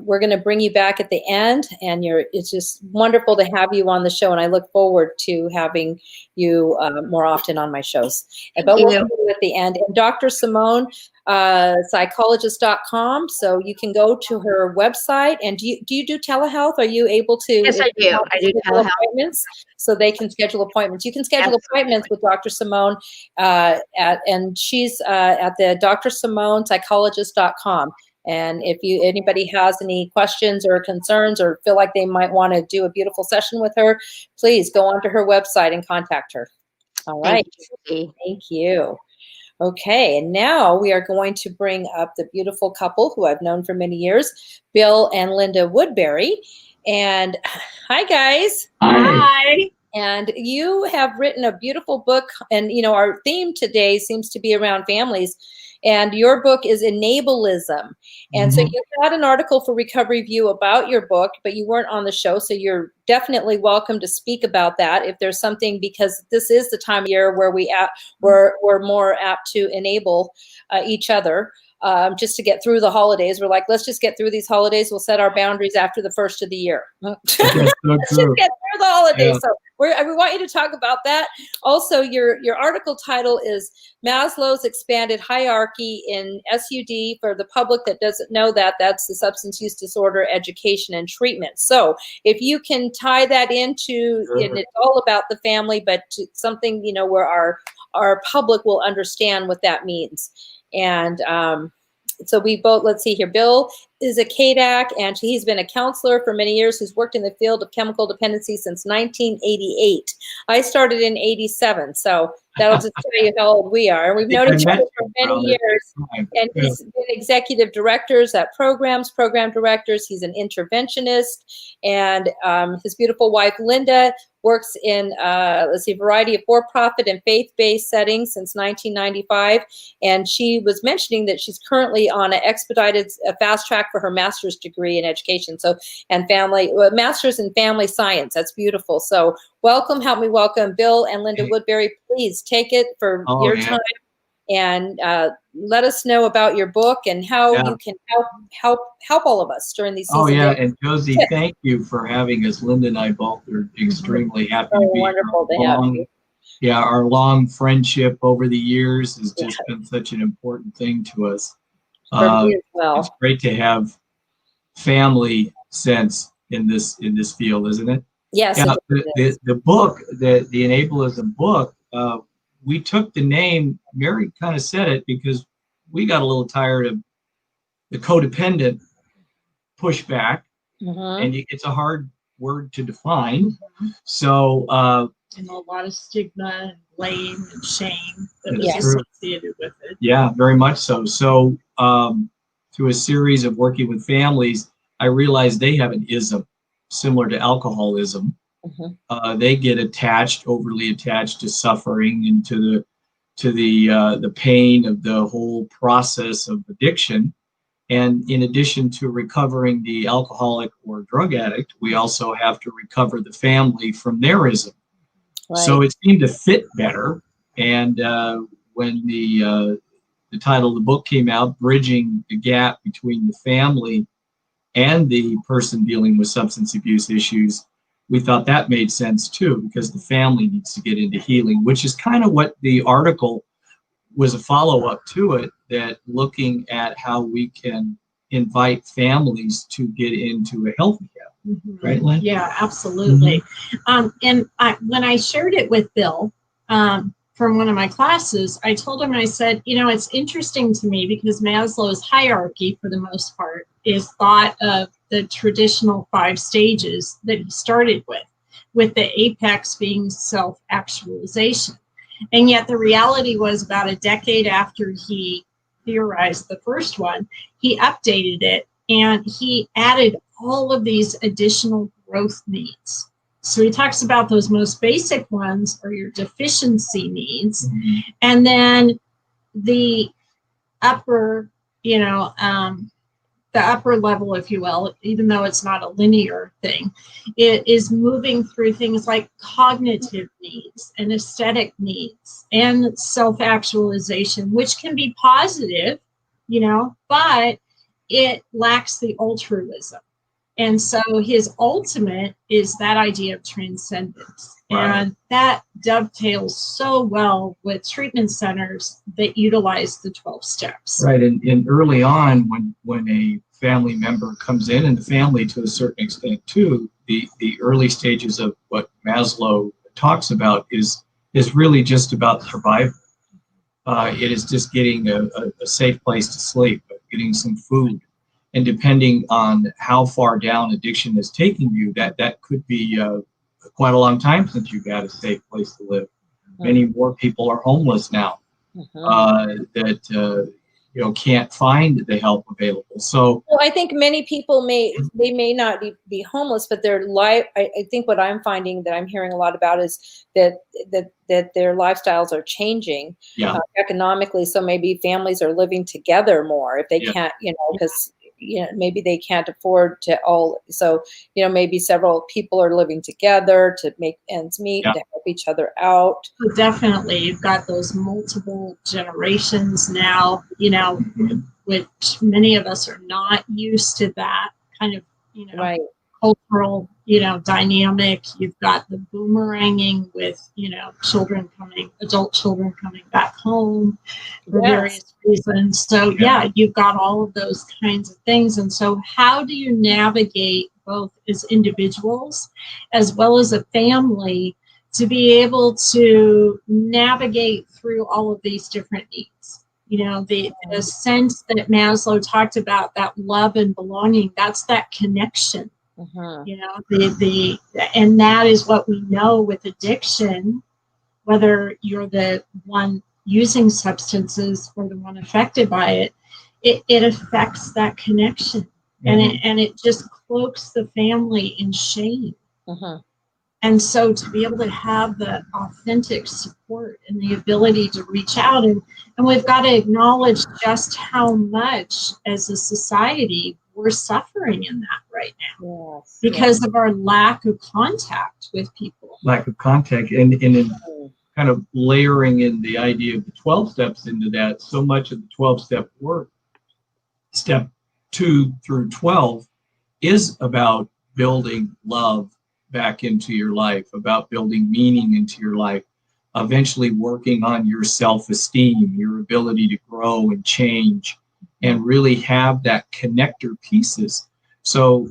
we're going to bring you back at the end, and it's just wonderful to have you on the show, and I look forward to having you more often on my shows. But we'll see you at the end. And Dr. Simone, psychologist.com. So you can go to her website. And do you do telehealth? Are you able to? Yes, I do. I do telehealth. Appointments, so they can schedule appointments. You can schedule appointments with Dr. Simone, and she's at the drsimone.psychologist.com. And if anybody has any questions or concerns or feel like they might want to do a beautiful session with her, please go onto her website and contact her. All right. Thank you. Okay, and now we are going to bring up the beautiful couple who I've known for many years, Bill and Linda Woodbury. And hi, guys. Hi. And you have written a beautiful book, and our theme today seems to be around families. And your book is Enable-ism. And so you had an article for Recoveryview about your book, but you weren't on the show. So you're definitely welcome to speak about that if there's something, because this is the time of year where we're more apt to enable each other just to get through the holidays. We're like, let's just get through these holidays. We'll set our boundaries after the first of the year. Let's just get through the holidays. Yeah. So we want you to talk about that. Also, your article title is Maslow's Expanded Hierarchy in SUD. For the public that doesn't know that, that's the Substance Use Disorder Education and Treatment. So if you can tie that into, and it's all about the family, but to something, where our public will understand what that means. And so we both, let's see here, Bill is a CADC, and he's been a counselor for many years who's worked in the field of chemical dependency since 1988. I started in 87, so that'll just tell you how old we are. We've known each other for many years, and he's been executive directors at program directors. He's an interventionist, and his beautiful wife, Linda, works in, a variety of for-profit and faith-based settings since 1995. And she was mentioning that she's currently on an expedited fast track for her master's degree in education. So, and master's in family science. That's beautiful. So welcome, help me welcome Bill and Linda Woodbury. Please take it for your time and let us know about your book and how you can help all of us during these seasons. And Josie, thank you for having us. Linda and I both are extremely happy to be wonderful to have you. Yeah, our long friendship over the years has just been such an important thing to us. For me as well. It's great to have family sense in this field, isn't it? Yes. Yeah, the book, the Enable-ism book, we took the name, Mary kind of said it, because we got a little tired of the codependent pushback, and it's a hard word to define. So, and a lot of stigma and blame and shame that was associated with it. Yeah, very much so. So, through a series of working with families, I realized they have an ism similar to alcoholism. They get overly attached to suffering and to the pain of the whole process of addiction. And in addition to recovering the alcoholic or drug addict, we also have to recover the family from their ism. Right. So it seemed to fit better. And when the title of the book came out, Bridging the Gap Between the Family and the Person Dealing with Substance Abuse Issues, we thought that made sense too, because the family needs to get into healing, which is kind of what the article was a follow-up to it, that looking at how we can invite families to get into a healthy gap. Right, Lynn? Yeah, absolutely. And when I shared it with Bill from one of my classes, I told him, I said, it's interesting to me because Maslow's hierarchy, for the most part, is thought of the traditional 5 stages that he started with the apex being self-actualization. And yet the reality was about a decade after he theorized the first one, he updated it and he added all of these additional growth needs. So he talks about those most basic ones are your deficiency needs. And then the upper, the upper level, if you will, even though it's not a linear thing, it is moving through things like cognitive needs and aesthetic needs and self-actualization, which can be positive, but it lacks the altruism. And so his ultimate is that idea of transcendence. Right. And that dovetails so well with treatment centers that utilize the 12 steps. Right. And early on, when a family member comes in, and the family to a certain extent too, the early stages of what Maslow talks about is really just about survival. It is just getting a safe place to sleep, getting some food. And depending on how far down addiction is taking you, that could be quite a long time since you've got a safe place to live. Many more people are homeless now that can't find the help available. So, well, I think many people may not be homeless, but their life. I think what I'm finding that I'm hearing a lot about is that their lifestyles are changing economically. So maybe families are living together more if they can't, because maybe they can't afford to all. So maybe several people are living together to make ends meet, to help each other out. But definitely, you've got those multiple generations now, which many of us are not used to that kind of, right. cultural, dynamic. You've got the boomeranging with, adult children coming back home for various reasons. So you've got all of those kinds of things. And so how do you navigate both as individuals as well as a family to be able to navigate through all of these different needs? The sense that Maslow talked about, that love and belonging, that's that connection. And that is what we know with addiction, whether you're the one using substances or the one affected by it affects that connection. And it just cloaks the family in shame. And so to be able to have the authentic support and the ability to reach out, and we've got to acknowledge just how much as a society we're suffering in that right now because of our lack of contact with people. Lack of contact and in kind of layering in the idea of the 12 steps into that, so much of the 12-step work, step 2 through 12, is about building love back into your life, about building meaning into your life, eventually working on your self-esteem, your ability to grow and change, and really have that connector pieces. So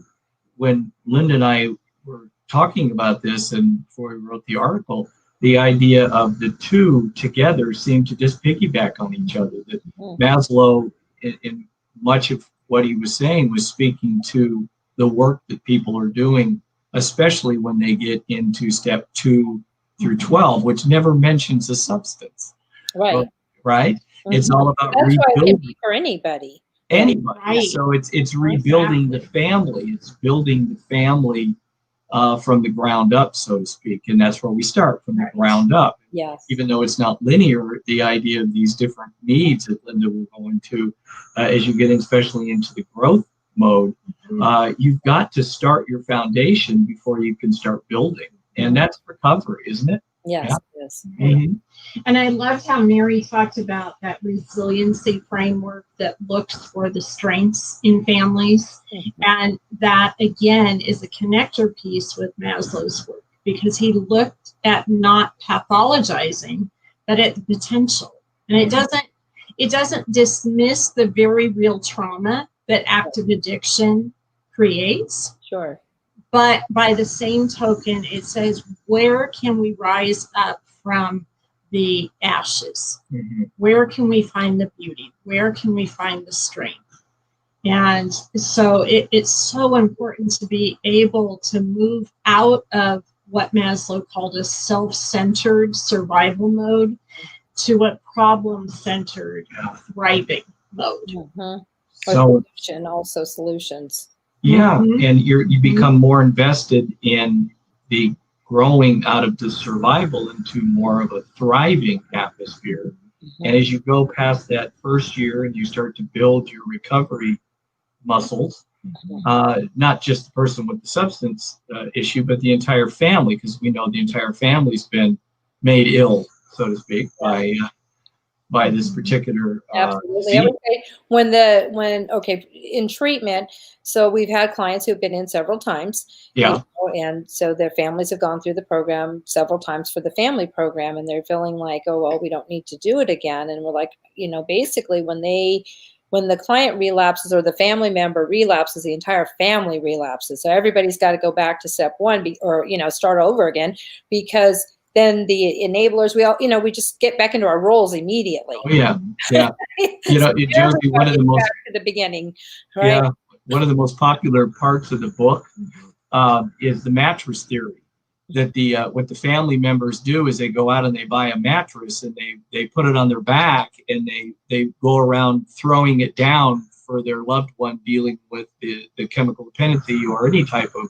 when Linda and I were talking about this, and before we wrote the article, the idea of the two together seemed to just piggyback on each other. That Maslow, in much of what he was saying, was speaking to the work that people are doing, especially when they get into step 2 through 12, which never mentions a substance. Right. Right? It's all about That's rebuilding. why it can be for anybody. Anybody. Right. So it's rebuilding the family. It's building the family from the ground up, so to speak. And that's where we start, from the ground up. Yes. Even though it's not linear, the idea of these different needs that Linda will go into, as you get especially into the growth mode, you've got to start your foundation before you can start building. And that's recovery, isn't it? Yes. Yes. And I loved how Mary talked about that resiliency framework that looks for the strengths in families. And that, again, is a connector piece with Maslow's work, because he looked at not pathologizing, but at the potential. And it doesn't dismiss the very real trauma that active addiction creates. Sure. But by the same token, it says, where can we rise up from the ashes? Where can we find the beauty? Where can we find the strength? And so it's so important to be able to move out of what Maslow called a self-centered survival mode to a problem-centered thriving mode. So, solutions. Yeah, and you become more invested in the growing out of the survival into more of a thriving atmosphere. And as you go past that first year and you start to build your recovery muscles, not just the person with the substance issue, but the entire family, because we know the entire family's been made ill, so to speak, by by this particular Absolutely. I would say when in treatment, so we've had clients who've been in several times. Yeah. And so their families have gone through the program several times for the family program, and they're feeling like, oh, well, we don't need to do it again. And we're like, basically when the client relapses or the family member relapses, the entire family relapses. So everybody's got to go back to step one or start over again, because then the enablers, we just get back into our roles immediately. Oh, yeah. Yeah. Josie, one of the most, back to the beginning, right? Yeah, one of the most popular parts of the book is the mattress theory. That what the family members do is they go out and they buy a mattress and they put it on their back and they go around throwing it down for their loved one dealing with the chemical dependency or any type of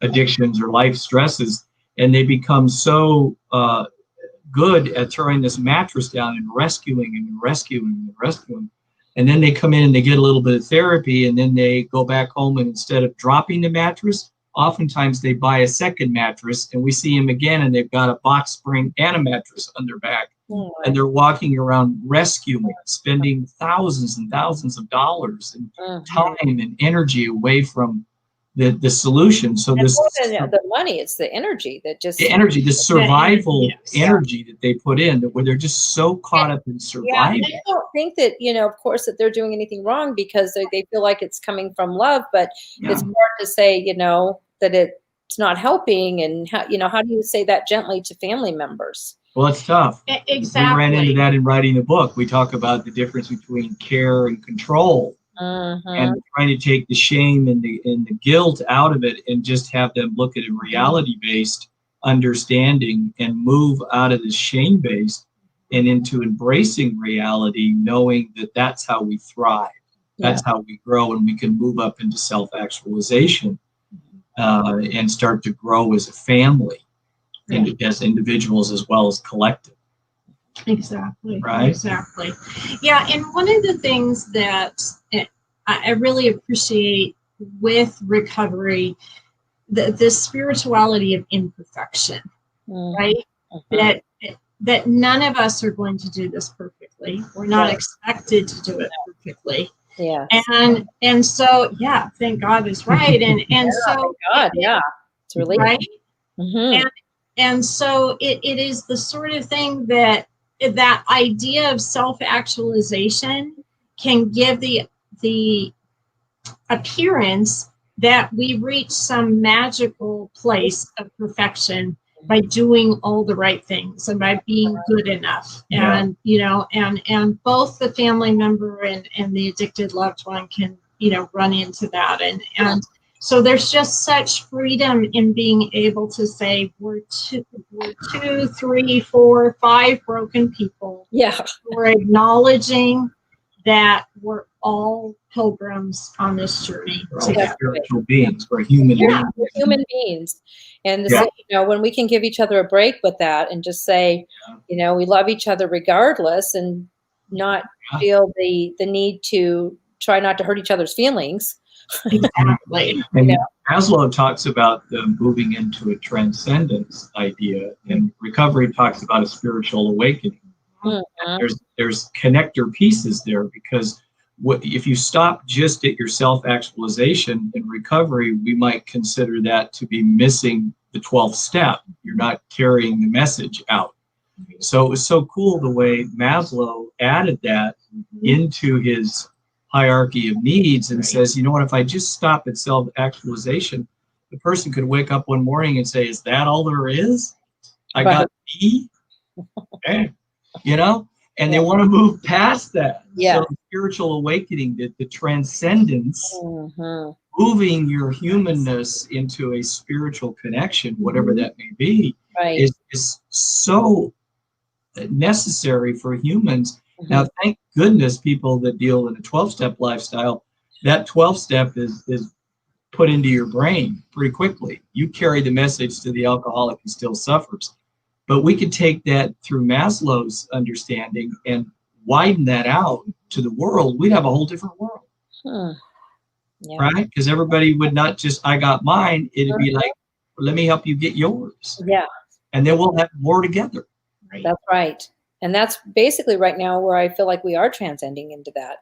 addictions or life stresses. And they become so good at throwing this mattress down and rescuing and rescuing and rescuing. And then they come in and they get a little bit of therapy, and then they go back home, and instead of dropping the mattress, oftentimes they buy a second mattress, and we see them again and they've got a box spring and a mattress on their back. And they're walking around rescuing, spending thousands and thousands of dollars and time and energy away from the solution. So and this more than the money, it's the energy that just the survival energy that they put in, where they're just so caught up in surviving. I don't think that of course, that they're doing anything wrong, because they feel like it's coming from love, but it's hard to say that it's not helping. And how do you say that gently to family members? Well, it's tough. Exactly. We ran into that in writing the book. We talk about the difference between care and control. And trying to take the shame and the guilt out of it and just have them look at a reality-based understanding and move out of the shame-based and into embracing reality, knowing that that's how we thrive. That's how we grow, and we can move up into self-actualization and start to grow as a family, and as individuals as well as collective. Exactly. Right. Exactly. Yeah. And one of the things that I really appreciate with recovery, the spirituality of imperfection, right? That none of us are going to do this perfectly. We're not expected to do it perfectly. Yeah. And so, thank God is right. And so, God, it's really right. And so it is the sort of thing that idea of self-actualization can give the appearance that we reach some magical place of perfection by doing all the right things and by being good enough. And and both the family member and the addicted loved one can run into that, and so there's just such freedom in being able to say we're 2, 3, 4, 5 broken people. Yeah. We're acknowledging that we're all pilgrims on this journey. We're all spiritual beings. We're human beings. We're human beings. And when we can give each other a break with that and just say, we love each other regardless, and not feel the need to try not to hurt each other's feelings. Exactly. And Maslow talks about moving into a transcendence idea, and recovery talks about a spiritual awakening. There's connector pieces there, because if you stop just at your self-actualization in recovery, we might consider that to be missing the 12th step. You're not carrying the message out. So it was so cool the way Maslow added that into his hierarchy of needs and says, if I just stop at self-actualization, the person could wake up one morning and say, is that all there is? I got me? Okay. And they want to move past that. So the spiritual awakening, the transcendence, moving your humanness into a spiritual connection, whatever that may be, is so necessary for humans. Now, thank goodness people that deal in a 12-step lifestyle, that 12th step is put into your brain pretty quickly. You carry the message to the alcoholic who still suffers. But we could take that through Maslow's understanding and widen that out to the world. We'd have a whole different world. Right? Because everybody would not just, I got mine. It'd be like, let me help you get yours. Yeah. And then we'll have more together. That's right. And that's basically right now where I feel like we are transcending into that.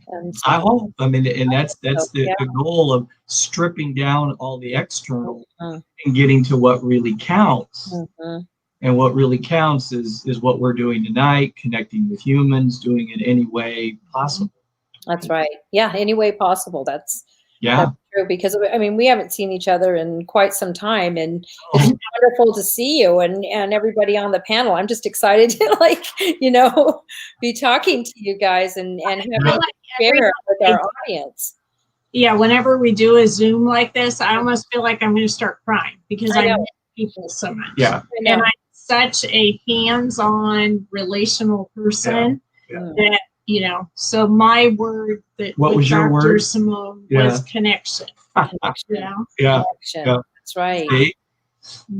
And so, I hope. I mean, and that's yeah. the goal of stripping down all the external Mhm. and getting to what really counts. Mhm. And what really counts is what we're doing tonight, connecting with humans, doing it any way possible. That's right. Yeah, any way possible. That's true, because I mean, we haven't seen each other in quite some time, and it's wonderful to see you and everybody on the panel. I'm just excited to be talking to you guys and have you share with our audience. Yeah, whenever we do a Zoom like this, I almost feel like I'm going to start crying because I miss people so much. Yeah. And I'm such a hands-on relational person that, so my word that what was your Dr. word? Simone was connection. Connection. Yeah. That's right. See?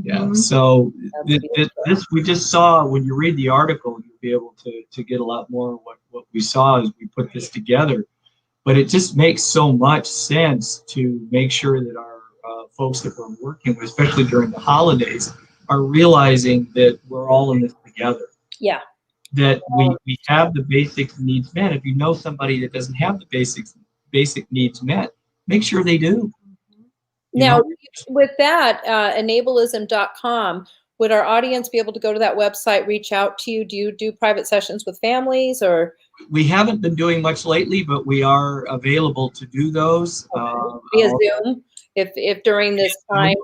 Yeah. So this we just saw. When you read the article, you'll be able to get a lot more of what we saw as we put this together. But it just makes so much sense to make sure that our folks that we're working with, especially during the holidays, are realizing that we're all in this together. Yeah. That we have the basic needs met. If you know somebody that doesn't have the basic needs met, make sure they do. Now, with that, Enable-ism.com, would our audience be able to go to that website, reach out to you? Do you do private sessions with families, or? We haven't been doing much lately, but we are available to do those. Via Zoom, if during this time.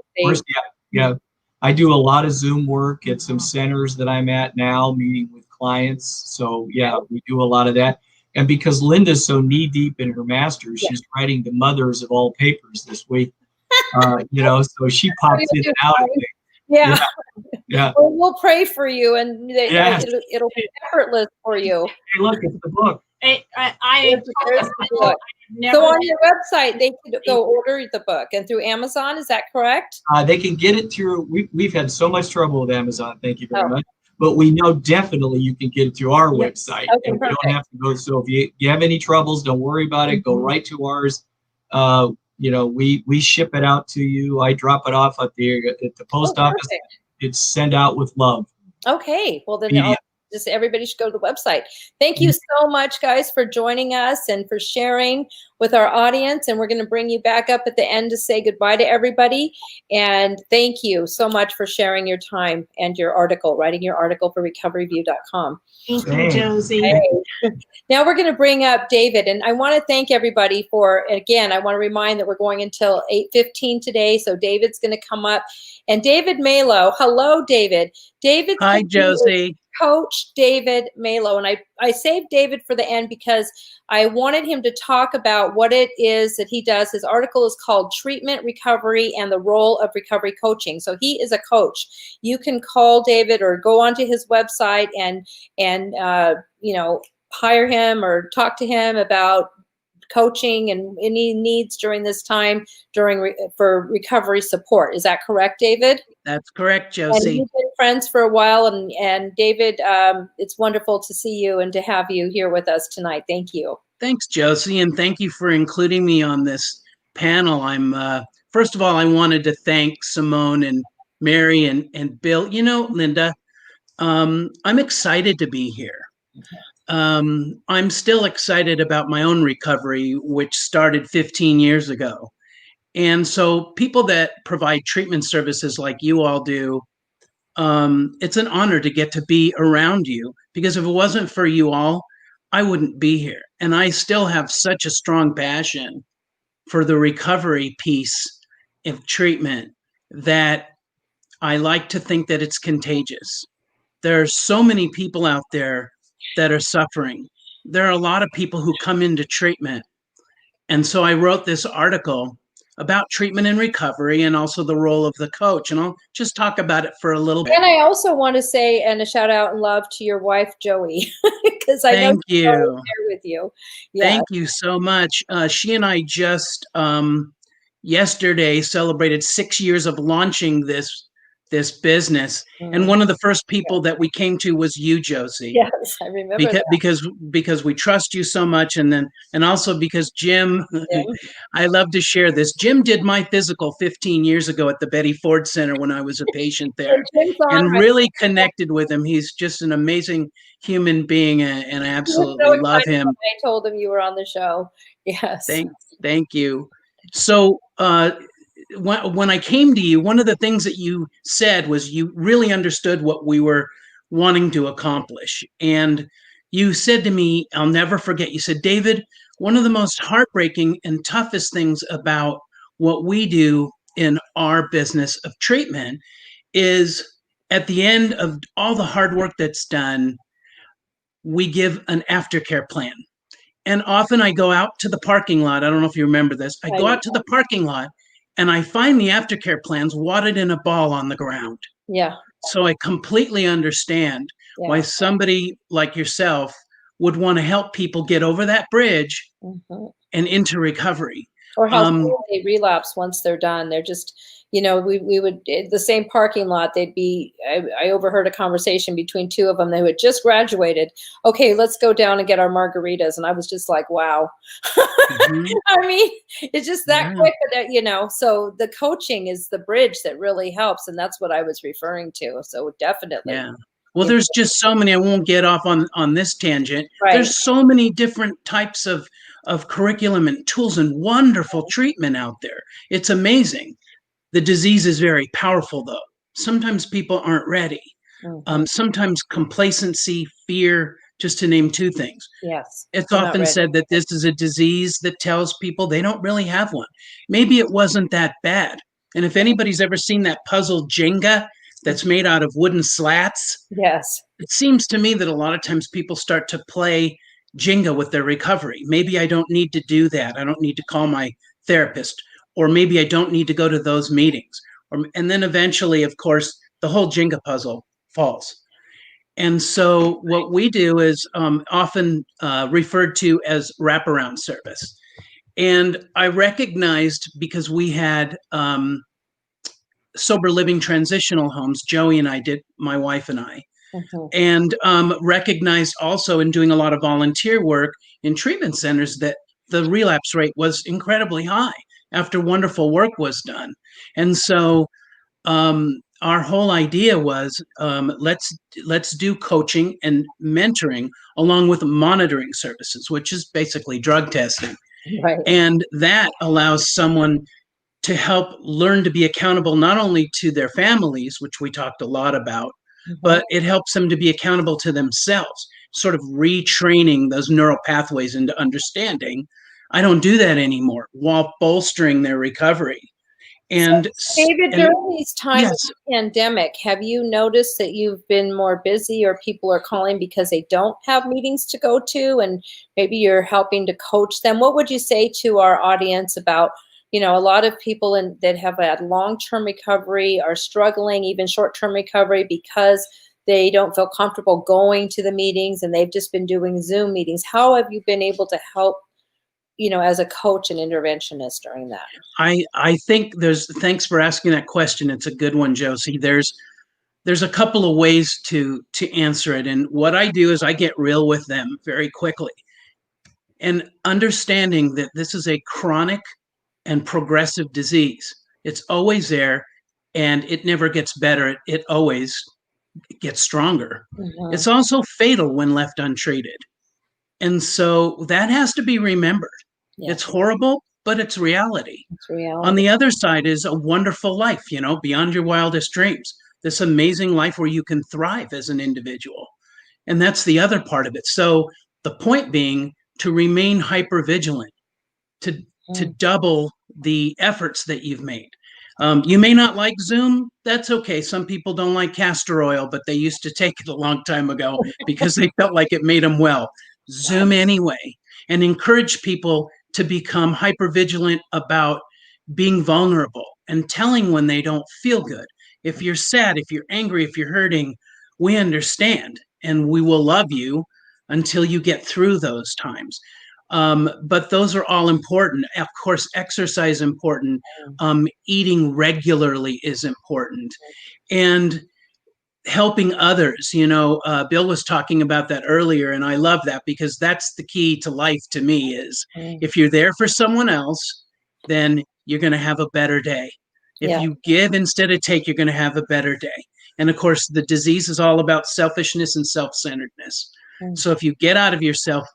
Yeah. I do a lot of Zoom work at some centers that I'm at now, meeting with clients. So yeah, we do a lot of that. And because Linda's so knee deep in her master's, she's writing the mothers of all papers this week. So she pops in and out of things. Yeah. Well, we'll pray for you, and it'll be effortless for you. Hey, look, it's the book. So on your website, they could go order the book, and through Amazon, is that correct? They can get it through. We've had so much trouble with Amazon. Thank you very much. But we know definitely you can get it through our website, and we don't have to go. So if you have any troubles, don't worry about it. Go right to ours. We ship it out to you. I drop it off at the post office. It's sent out with love. Okay. Well, then just everybody should go to the website. Thank you so much, guys, for joining us and for sharing with our audience. And we're going to bring you back up at the end to say goodbye to everybody. And thank you so much for sharing your time and your article, writing your article for Recoveryview.com. Thank you, Josie. Hey. Now we're going to bring up David, and I want to thank everybody for, again, I want to remind that we're going until 8:15 today, so David's going to come up. And David Malow, hello, David. Hi, Josie. Coach David Malow, and I saved David for the end because I wanted him to talk about what it is that he does. His article is called Treatment, Recovery, and the Role of Recovery Coaching. So he is a coach. You can call David or go onto his website and hire him or talk to him about coaching and any needs during this time for recovery support. Is that correct, David? That's correct, Josie. And we've been friends for a while, and David, it's wonderful to see you and to have you here with us tonight. Thank you. Thanks, Josie, and thank you for including me on this panel. First of all, I wanted to thank Simone and Mary and Bill. Linda, I'm excited to be here. I'm still excited about my own recovery, which started 15 years ago. And so people that provide treatment services like you all do, it's an honor to get to be around you, because if it wasn't for you all, I wouldn't be here. And I still have such a strong passion for the recovery piece of treatment that I like to think that it's contagious. There are so many people out there that are suffering. There are a lot of people who come into treatment. And so I wrote this article about treatment and recovery and also the role of the coach. And I'll just talk about it for a little bit. And I also want to say, and a shout out and love to your wife, Joey, because I know she's there with you. Yeah. Thank you so much. She and I just yesterday celebrated 6 years of launching this this business. And one of the first people that we came to was you, Josie. Yes, I remember that. Because we trust you so much, and also because Jim, I love to share this. Jim did my physical 15 years ago at the Betty Ford Center when I was a patient there, and really connected with him. He's just an amazing human being, and I absolutely love him. I told him you were on the show. Yes. Thank you. So when I came to you, one of the things that you said was you really understood what we were wanting to accomplish. And you said to me, I'll never forget, you said, David, one of the most heartbreaking and toughest things about what we do in our business of treatment is at the end of all the hard work that's done, we give an aftercare plan. And often I go out to the parking lot. I don't know if you remember this. I go out to the parking lot and I find the aftercare plans wadded in a ball on the ground. Yeah. So I completely understand why somebody like yourself would want to help people get over that bridge and into recovery. Or how they relapse once they're done. They're just, we would, the same parking lot, I overheard a conversation between two of them. They had just graduated. Okay, let's go down and get our margaritas. And I was just like, wow. I mean, it's just that quick, so the coaching is the bridge that really helps. And that's what I was referring to. So definitely. Yeah. Well, there's just so many, I won't get off on this tangent. Right. There's so many different types of curriculum and tools and wonderful treatment out there. It's amazing. The disease is very powerful, though. Sometimes people aren't ready. Sometimes complacency, fear, just to name two things. Yes. It's often said that this is a disease that tells people they don't really have one. Maybe it wasn't that bad. And if anybody's ever seen that puzzle Jenga that's made out of wooden slats, yes, it seems to me that a lot of times people start to play Jenga with their recovery. Maybe I don't need to do that. I don't need to call my therapist, or maybe I don't need to go to those meetings. And then eventually, of course, the whole Jenga puzzle falls. And so what we do is often referred to as wraparound service. And I recognized, because we had sober living transitional homes, Joey and I did, my wife and I, and recognized also in doing a lot of volunteer work in treatment centers that the relapse rate was incredibly high after wonderful work was done. And so our whole idea was let's do coaching and mentoring along with monitoring services, which is basically drug testing. Right. And that allows someone to help learn to be accountable not only to their families, which we talked a lot about, but it helps them to be accountable to themselves, sort of retraining those neural pathways into understanding, I don't do that anymore, while bolstering their recovery. And David, during these times of the pandemic, have you noticed that you've been more busy, or people are calling because they don't have meetings to go to, and maybe you're helping to coach them? What would you say to our audience about, a lot of people that have had long-term recovery are struggling, even short-term recovery, because they don't feel comfortable going to the meetings and they've just been doing Zoom meetings? How have you been able to help, as a coach and interventionist during that? I think thanks for asking that question. It's a good one, Josie. There's a couple of ways to answer it. And what I do is I get real with them very quickly, and understanding that this is a chronic and progressive disease. It's always there, and it never gets better. It always gets stronger. It's also fatal when left untreated. And so that has to be remembered. Yeah. It's horrible, but it's reality. It's reality. On the other side is a wonderful life, beyond your wildest dreams. This amazing life where you can thrive as an individual. And that's the other part of it. So the point being to remain hypervigilant, to double the efforts that you've made. You may not like Zoom. That's okay. Some people don't like castor oil, but they used to take it a long time ago because they felt like it made them well. Zoom anyway, and encourage people to become hypervigilant about being vulnerable and telling when they don't feel good. If you're sad, if you're angry, if you're hurting, we understand, and we will love you until you get through those times. But those are all important. Of course, exercise is important. Eating regularly is important. And helping others, Bill was talking about that earlier, and I love that because that's the key to life to me is if you're there for someone else, then you're going to have a better day. If you give instead of take, you're going to have a better day. And of course, the disease is all about selfishness and self-centeredness. So if you get out of yourself,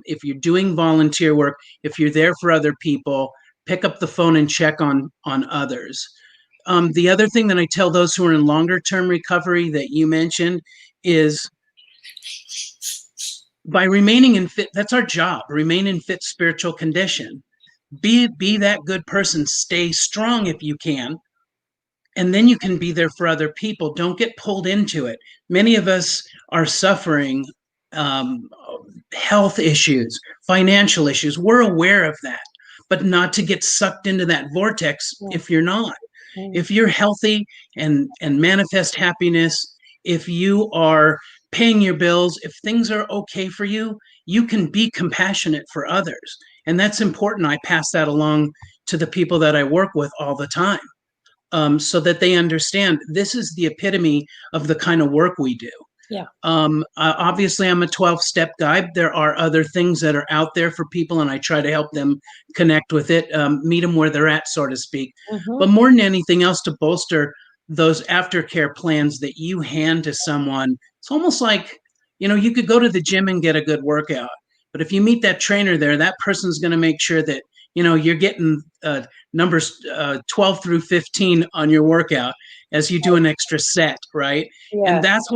if you're doing volunteer work, if you're there for other people, pick up the phone and check on others. The other thing that I tell those who are in longer term recovery that you mentioned is by remaining in fit, that's our job, remain in fit spiritual condition. Be that good person, stay strong if you can, and then you can be there for other people. Don't get pulled into it. Many of us are suffering health issues, financial issues. We're aware of that, but not to get sucked into that vortex if you're not. If you're healthy and manifest happiness, if you are paying your bills, if things are okay for you, you can be compassionate for others. And that's important. I pass that along to the people that I work with all the time, so that they understand this is the epitome of the kind of work we do. Yeah. Obviously, I'm a 12-step guide. There are other things that are out there for people, and I try to help them connect with it, meet them where they're at, so to speak. But more than anything else, to bolster those aftercare plans that you hand to someone, it's almost like, you could go to the gym and get a good workout. But if you meet that trainer there, that person's going to make sure that, you're getting numbers 12 through 15 on your workout as you do an extra set, right? Yeah. And that's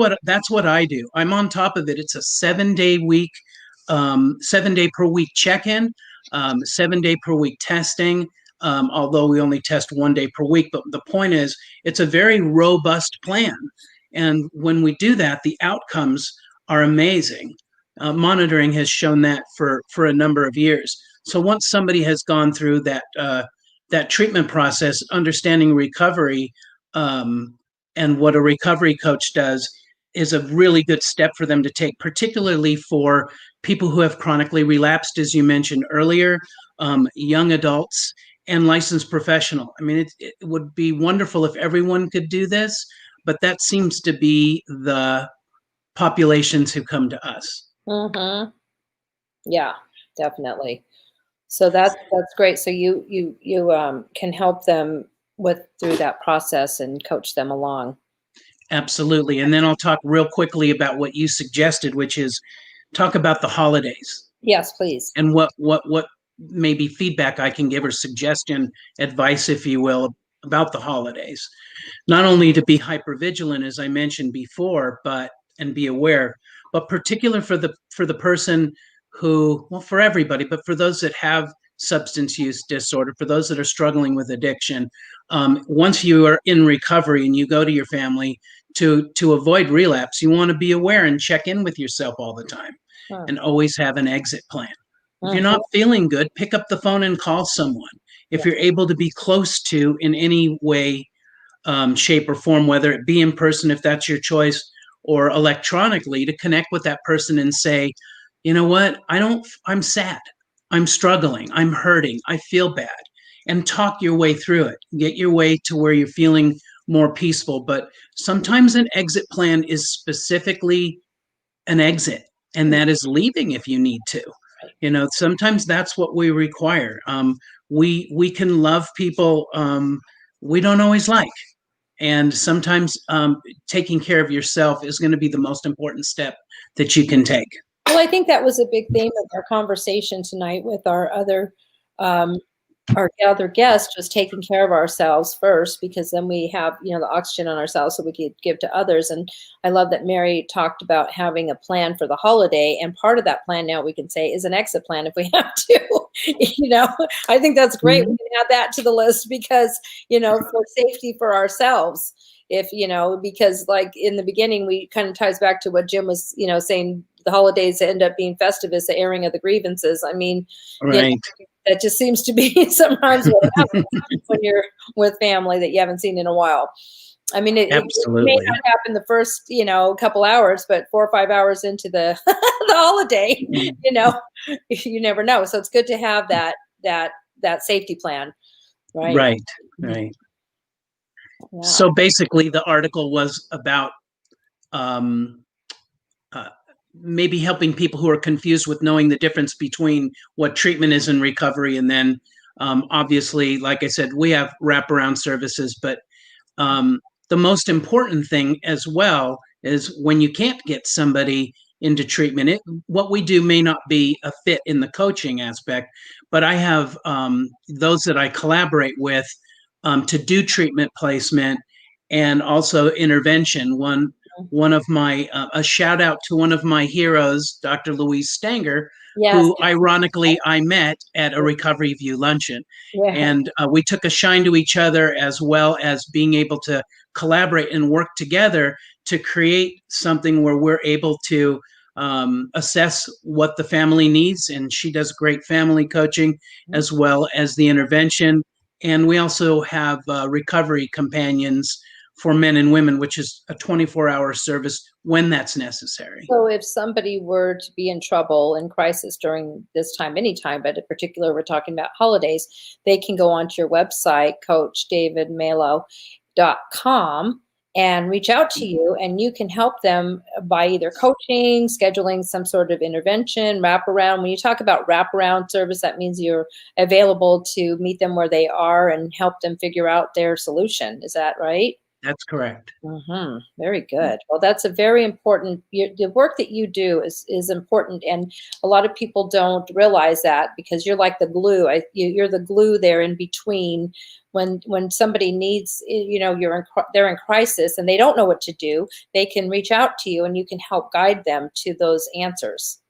what I do. I'm on top of it. It's a 7-day week, 7-day per week check-in, 7-day per week testing, although we only test 1 day per week. But the point is, it's a very robust plan. And when we do that, the outcomes are amazing. Monitoring has shown that for a number of years. So once somebody has gone through that treatment process, understanding recovery, and what a recovery coach does is a really good step for them to take, particularly for people who have chronically relapsed, as you mentioned earlier, young adults, and licensed professional. I mean, it would be wonderful if everyone could do this, but that seems to be the populations who come to us. Yeah, definitely. So that's great. So you can help them through that process and coach them along. Absolutely. And then I'll talk real quickly about what you suggested, which is talk about the holidays. Yes, please. And what maybe feedback I can give or suggestion, advice, if you will, about the holidays. Not only to be hypervigilant, as I mentioned before, and be aware, but particular for the person who, well, for everybody, but for those that have substance use disorder, for those that are struggling with addiction, once you are in recovery and you go to your family to avoid relapse, you want to be aware and check in with yourself all the time and always have an exit plan. If you're not feeling good, pick up the phone and call someone. If you're able to be close to in any way, shape or form, whether it be in person, if that's your choice, or electronically, to connect with that person and say, you know what, I'm sad, I'm struggling, I'm hurting, I feel bad, and talk your way through it. Get your way to where you're feeling more peaceful. But sometimes an exit plan is specifically an exit, and that is leaving if you need to. Sometimes that's what we require. We can love people we don't always like. And sometimes taking care of yourself is going to be the most important step that you can take. Well, I think that was a big theme of our conversation tonight with our other guest, was taking care of ourselves first, because then we have, the oxygen on ourselves so we could give to others. And I love that Mary talked about having a plan for the holiday. And part of that plan now we can say is an exit plan if we have to. I think that's great. We can add that to the list because, for safety for ourselves. Because like in the beginning, we kind of ties back to what Jim was, saying, the holidays end up being festive as the airing of the grievances. I mean, right. That just seems to be sometimes what happens when you're with family that you haven't seen in a while. I mean, it may not happen the first, couple hours, but 4 or 5 hours into the the holiday, you never know. So it's good to have that safety plan, right? Right. Yeah. So basically, the article was about maybe helping people who are confused with knowing the difference between what treatment is in recovery. And then obviously, like I said, we have wraparound services, but the most important thing as well is when you can't get somebody into treatment, what we do may not be a fit in the coaching aspect, but I have those that I collaborate with to do treatment placement and also intervention. One of my, a shout out to one of my heroes, Dr. Louise Stanger, who ironically I met at a Recoveryview luncheon. Yeah. And we took a shine to each other, as well as being able to collaborate and work together to create something where we're able to assess what the family needs. And she does great family coaching as well as the intervention. And we also have recovery companions for men and women, which is a 24-hour service when that's necessary. So if somebody were to be in trouble, in crisis during this time, anytime, but in particular, we're talking about holidays, they can go onto your website, CoachDavidMalow.com, and reach out to you, and you can help them by either coaching, scheduling some sort of intervention, wraparound. When you talk about wraparound service, that means you're available to meet them where they are and help them figure out their solution. Is that right? That's correct. Mm-hmm. Very good. Well, that's a very important, the work that you do is important. And a lot of people don't realize that, because you're like the glue. You're the glue there in between when somebody needs, they're in crisis and they don't know what to do. They can reach out to you and you can help guide them to those answers.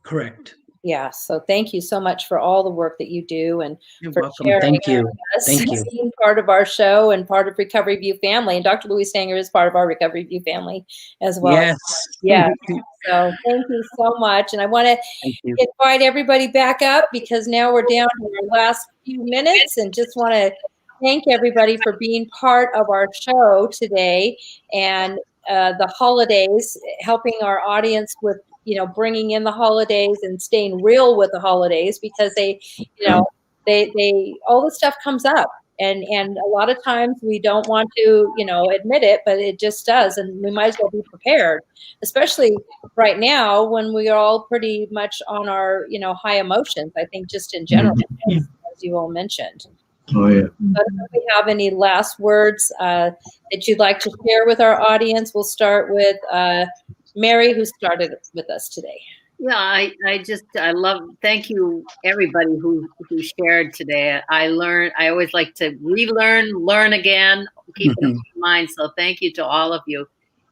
Correct. Yeah. So thank you so much for all the work that you do, and You're for welcome. sharing Thank you. with us, Thank you. being part of our show and part of Recoveryview family. And Dr. Louise Stanger is part of our Recoveryview family as well. Yes. Yeah. So thank you so much. And I want to invite everybody back up, because now we're down to our last few minutes, and just want to thank everybody for being part of our show today, and the holidays, helping our audience with bringing in the holidays and staying real with the holidays, because they all this stuff comes up, and a lot of times we don't want to admit it, but it just does, and we might as well be prepared, especially right now when we are all pretty much on our high emotions. I think just in general, as you all mentioned. Oh yeah. But if we have any last words that you'd like to share with our audience, we'll start with Mary, who started with us today. Yeah, thank you everybody who shared today. I always like to learn again, keep it in mind. So thank you to all of you,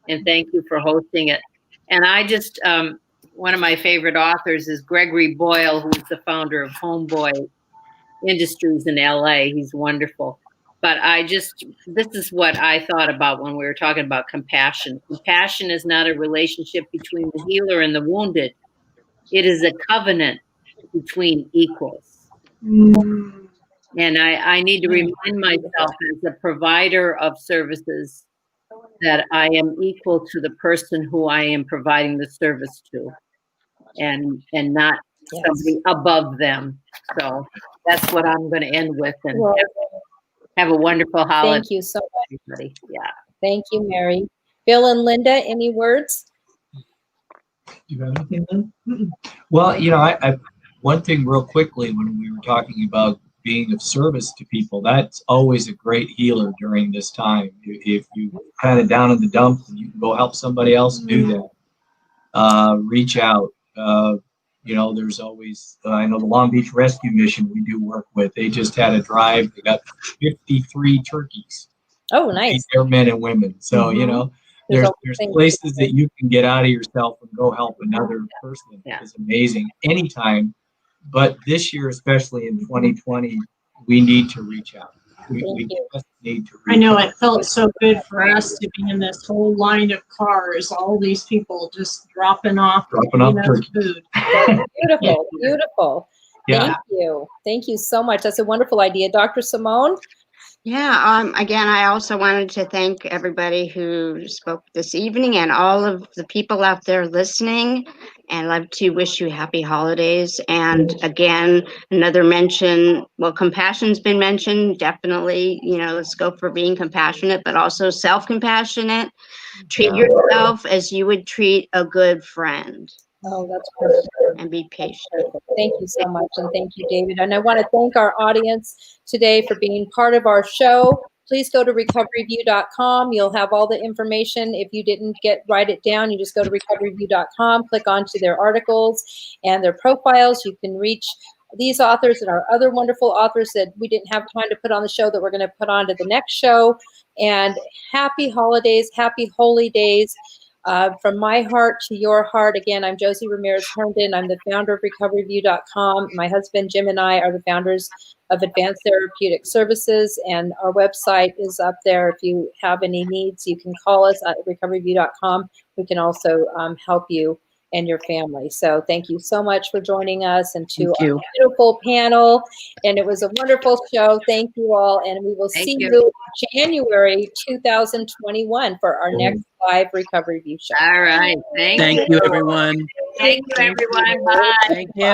and thank you for hosting it. And I just, one of my favorite authors is Gregory Boyle, who is the founder of Homeboy Industries in LA. He's wonderful. But this is what I thought about when we were talking about compassion. Compassion is not a relationship between the healer and the wounded. It is a covenant between equals. And I need to remind myself, as a provider of services, that I am equal to the person who I am providing the service to, and not somebody above them. So that's what I'm going to end with. And have a wonderful holiday. Thank you so much. Everybody. Yeah. Thank you, Mary. Bill and Linda, any words? You got anything, Lynn? Well, I one thing real quickly, when we were talking about being of service to people, that's always a great healer during this time. If you kind of down in the dumps and you can go help somebody else, do that. Reach out. There's always, I know the Long Beach Rescue Mission we do work with. They just had a drive. They got 53 turkeys. Oh, nice. They're men and women. So, there's places that you can get out of yourself and go help another person. It's amazing anytime. But this year, especially in 2020, we need to reach out. We just need to reach I know out. it felt so good for us to be in this whole line of cars, all these people just dropping off turkey. food. Beautiful, beautiful. Yeah. Thank you so much. That's a wonderful idea. Dr. Simone? Yeah, again, I also wanted to thank everybody who spoke this evening and all of the people out there listening. And I'd love to wish you happy holidays. And again, another mention, well, compassion's been mentioned, definitely, let's go for being compassionate, but also self-compassionate. Treat yourself as you would treat a good friend. Oh, that's perfect. And be patient. Thank you so much. And thank you, David. And I want to thank our audience today for being part of our show. Please go to recoveryview.com. You'll have all the information. If you didn't write it down, you just go to recoveryview.com, click onto their articles and their profiles. You can reach these authors and our other wonderful authors that we didn't have time to put on the show that we're going to put on to the next show. And happy holidays, happy holy days. From my heart to your heart, again, I'm Josie Herndon. I'm the founder of Recoveryview.com. My husband, Jim, and I are the founders of Advanced Therapeutic Services, and our website is up there. If you have any needs, you can call us at Recoveryview.com. We can also help you and your family. So thank you so much for joining us, and to our beautiful panel. And it was a wonderful show. Thank you all. And we will see you January 2021 for our next live Recovery View show. All right. Thank you, everyone. Thank you, everyone. Bye. Thank you.